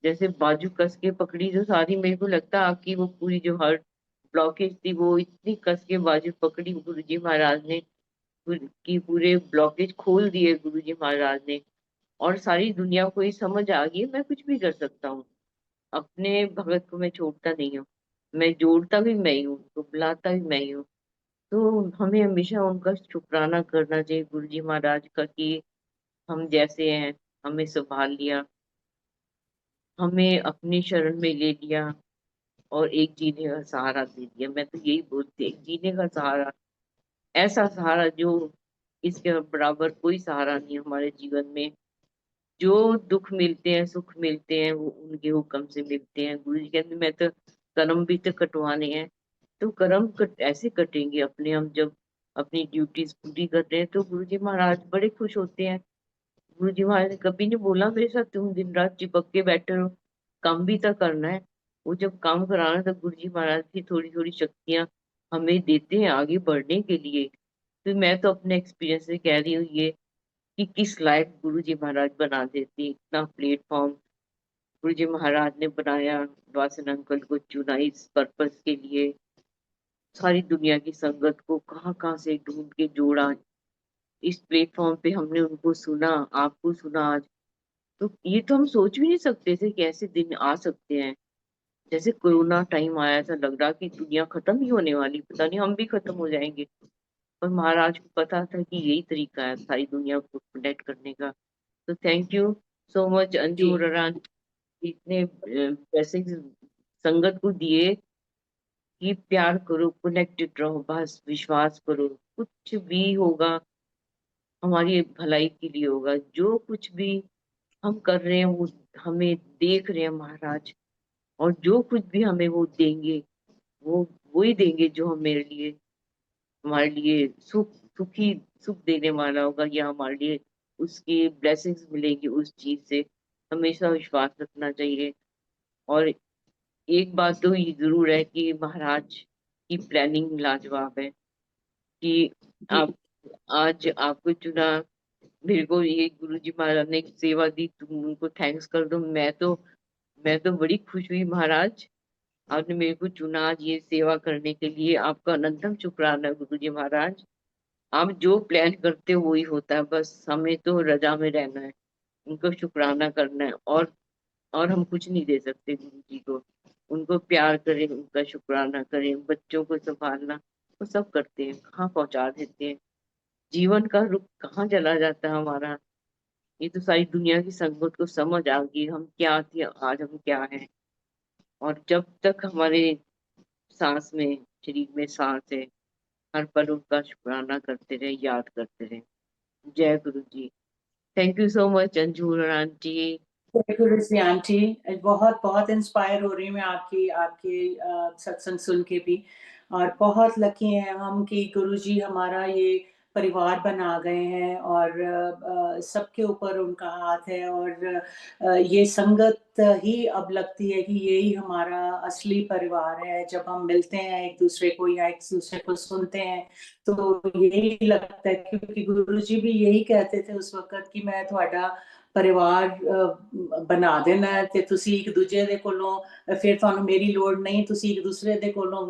Speaker 3: जैसे बाजू कस के पकड़ी, जो सारी मेरे को लगता है आपकी वो पूरी जो हर ब्लॉकेज थी, वो इतनी कस के बाजू पकड़ी गुरु जी महाराज ने, कि पूरे ब्लॉकेज खोल दिए गुरु जी महाराज ने। और सारी दुनिया को ये समझ आ गई मैं कुछ भी कर सकता हूँ। अपने भगत को मैं छोड़ता नहीं हूँ, मैं जोड़ता भी मैं ही हूँ, तो बुलाता भी मैं ही हूँ। तो हमें हमेशा उनका शुक्राना करना चाहिए गुरु जी महाराज का, कि हम जैसे हैं, हमें संभाल लिया, हमें अपनी शरण में ले लिया, और एक जीने का सहारा दे दिया। मैं तो यही बोलती, एक जीने का सहारा, ऐसा सहारा जो इसके बराबर कोई सहारा नहीं हमारे जीवन में। जो दुख मिलते हैं, सुख मिलते हैं, वो उनके हुक्म से मिलते हैं। गुरु जी कहते मैं तो कर्म भी तो कटवाने हैं। तो कर्म ऐसे कटेंगे अपने, हम जब अपनी ड्यूटीज पूरी करते हैं तो गुरु जी महाराज बड़े खुश होते हैं। गुरु जी महाराज ने कभी नहीं बोला मेरे साथ तुम दिन रात चिपक के बैठे रहो, काम भी तो करना है। वो जब काम कराना, तो गुरु जी महाराज की थोड़ी थोड़ी शक्तियां हमें देते हैं आगे बढ़ने के लिए। तो मैं तो अपने एक्सपीरियंस से कह रही हूँ ये, कि किस लायक गुरु जी महाराज बना देते हैं। इतना प्लेटफॉर्म गुरु जी महाराज ने बनाया, वासन अंकल को चुना इस पर्पस के लिए, सारी दुनिया की संगत को कहाँ कहाँ से ढूंढ के जोड़ा। इस प्लेटफॉर्म पे हमने उनको सुना, आपको सुना आज। तो ये तो हम सोच भी नहीं सकते थे कि ऐसे दिन आ सकते हैं। जैसे कोरोना टाइम आया था, लग रहा कि दुनिया खत्म ही होने वाली, पता नहीं हम भी खत्म हो जाएंगे। पर महाराज को पता था कि यही तरीका है सारी दुनिया को कनेक्ट करने का। तो thank you so much Anju
Speaker 2: ji
Speaker 3: और अरान, इतने पैसे संगत को दिए कि प्यार करो, कनेक्टेड रहो, बस विश्वास करो, कुछ भी होगा हमारी भलाई के लिए होगा। जो कुछ भी हम कर रहे हैं वो हमें देख रहे हैं महाराज, और जो कुछ भी हमें वो देंगे, वो वही देंगे जो हमारे लिए सुखी सुख देने वाला होगा, या हमारे लिए उसकी ब्लेसिंग्स मिलेगी उस चीज से। हमेशा विश्वास रखना चाहिए। और एक बात तो ये जरूर है कि महाराज की प्लानिंग लाजवाब है, कि
Speaker 2: जी
Speaker 3: आप आज आपको चुना, मेरे को ये गुरु जी महाराज ने एक सेवा दी, तुम उनको थैंक्स कर दो। मैं तो बड़ी खुश हुई महाराज, आपने मेरे को चुना आज ये सेवा करने के लिए, आपका अनंतम शुक्राना गुरुजी महाराज। आप जो प्लान करते हो वही होता है, बस हमें तो रजा में रहना है, उनको शुक्राना करना है, और हम कुछ नहीं दे सकते गुरु जी को। उनको प्यार करें, उनका शुक्राना करें, बच्चों को संभालना वो सब करते हैं, कहाँ पहुंचा देते हैं। जीवन का रुख कहाँ चला जाता है हमारा। ये तो सारी दुनिया की संगत को समझ आ गई, हम क्या थे आज हम क्या हैं। और जब तक हमारे सांस में, शरीर में सांस है, हर पल उनका शुक्राना करते रहे, याद करते रहे। जय Guru ji. Thank you so much Anju और आंटी।
Speaker 2: जय गुरु जी आंटी, बहुत बहुत इंस्पायर हो रही हूँ मैं आपके सत्संग सुन के भी। और बहुत लकी हैं हम कि गुरुजी हमारा ये परिवार बना गए हैं, और सबके ऊपर उनका हाथ है। और ये संगत ही अब लगती है कि यही हमारा असली परिवार है। जब हम मिलते हैं एक दूसरे को या एक दूसरे को सुनते हैं तो यही लगता है, क्योंकि गुरुजी भी यही कहते थे उस वक्त कि मैं ਤੁਹਾਡਾ परिवार बना देना है ते तुसी एक दूजे दे कोलों फिर तुहानू मेरी लोड़ नहीं, तुसी एक दूसरे दे कोलों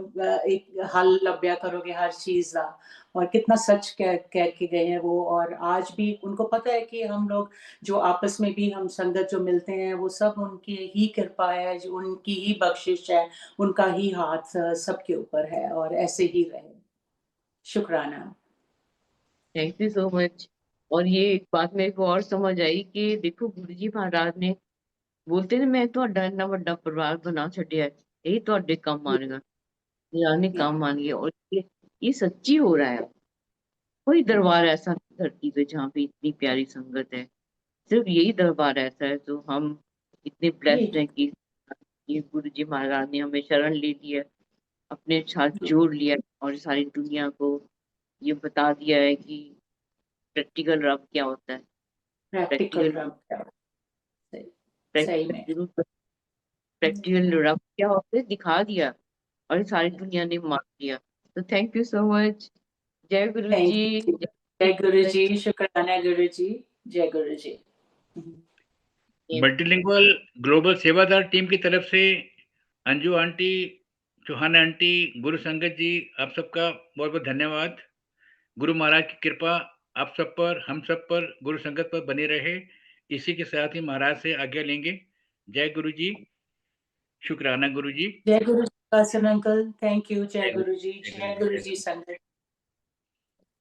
Speaker 2: एक हल लभ्या करोगे हर चीज का। और कितना सच कह के गए हैं वो। और आज भी उनको पता है कि हम लोग जो आपस में भी हम संगत जो मिलते हैं वो सब उनकी ही कृपा है, जो उनकी ही बख्शिश है, उनका ही हाथ सबके ऊपर है, और ऐसे ही रहे। शुक्राना।
Speaker 3: Thank you so much. और ये एक बात मेरे को और समझ आई कि देखो गुरुजी महाराज ने बोलते ने मैं ਤੁਹਾਡਾ ਇੰਨਾ ਵੱਡਾ ਪਰਿਵਾਰ ਬਣਾ ਛੱਡਿਆ ਹੈ, यही ਤੁਹਾਡੇ ਕੰਮ ਆਣਗਾ, यानी
Speaker 2: या
Speaker 3: काम आएंगे। और ये सच्ची हो रहा है। कोई दरबार ऐसा नहीं धरती पे जहाँ पे इतनी प्यारी संगत है, सिर्फ यही दरबार ऐसा है। तो हम इतने ब्लेस्ड हैं कि ये गुरु जी महाराज ने हमें शरण ले लिया, अपने साथ जोड़ लिया, और सारी दुनिया को ये बता दिया है कि प्रैक्टिकल रब क्या होता है।
Speaker 2: प्रैक्टिकल
Speaker 3: प्रैक्टिकल
Speaker 2: सही में।
Speaker 3: प्रैक्टिकल रब क्या होता है दिखा दिया, और सारी दुनिया ने मान लिया। तो थैंक यू सो मच। जय गुरु
Speaker 2: थैंक
Speaker 3: जी।
Speaker 2: यू। जय गुरु जी, शुक्राना गुरु जी। जय गुरु जी।
Speaker 1: मल्टीलिंगुअल ग्लोबल सेवादार टीम की तरफ से अंजू आंटी, चौहान आंटी, गुरु संगत जी, आप सबका बहुत बहुत धन्यवाद। गुरु महाराज की कृपा आप सब पर, हम सब पर, गुरु संगत पर बनी रहे। इसी के साथ ही महाराज से आज्ञा लेंगे। जय गुरु जी, शुक्राना गुरु जी।
Speaker 2: जय गुरु जी अंकल, थैंक यू। जय
Speaker 1: जय गुरु
Speaker 2: गुरु जी,
Speaker 1: जय गुरु
Speaker 2: जय
Speaker 1: जी,
Speaker 2: गुरु
Speaker 1: जय
Speaker 2: जी
Speaker 1: गुरु।
Speaker 2: संगत।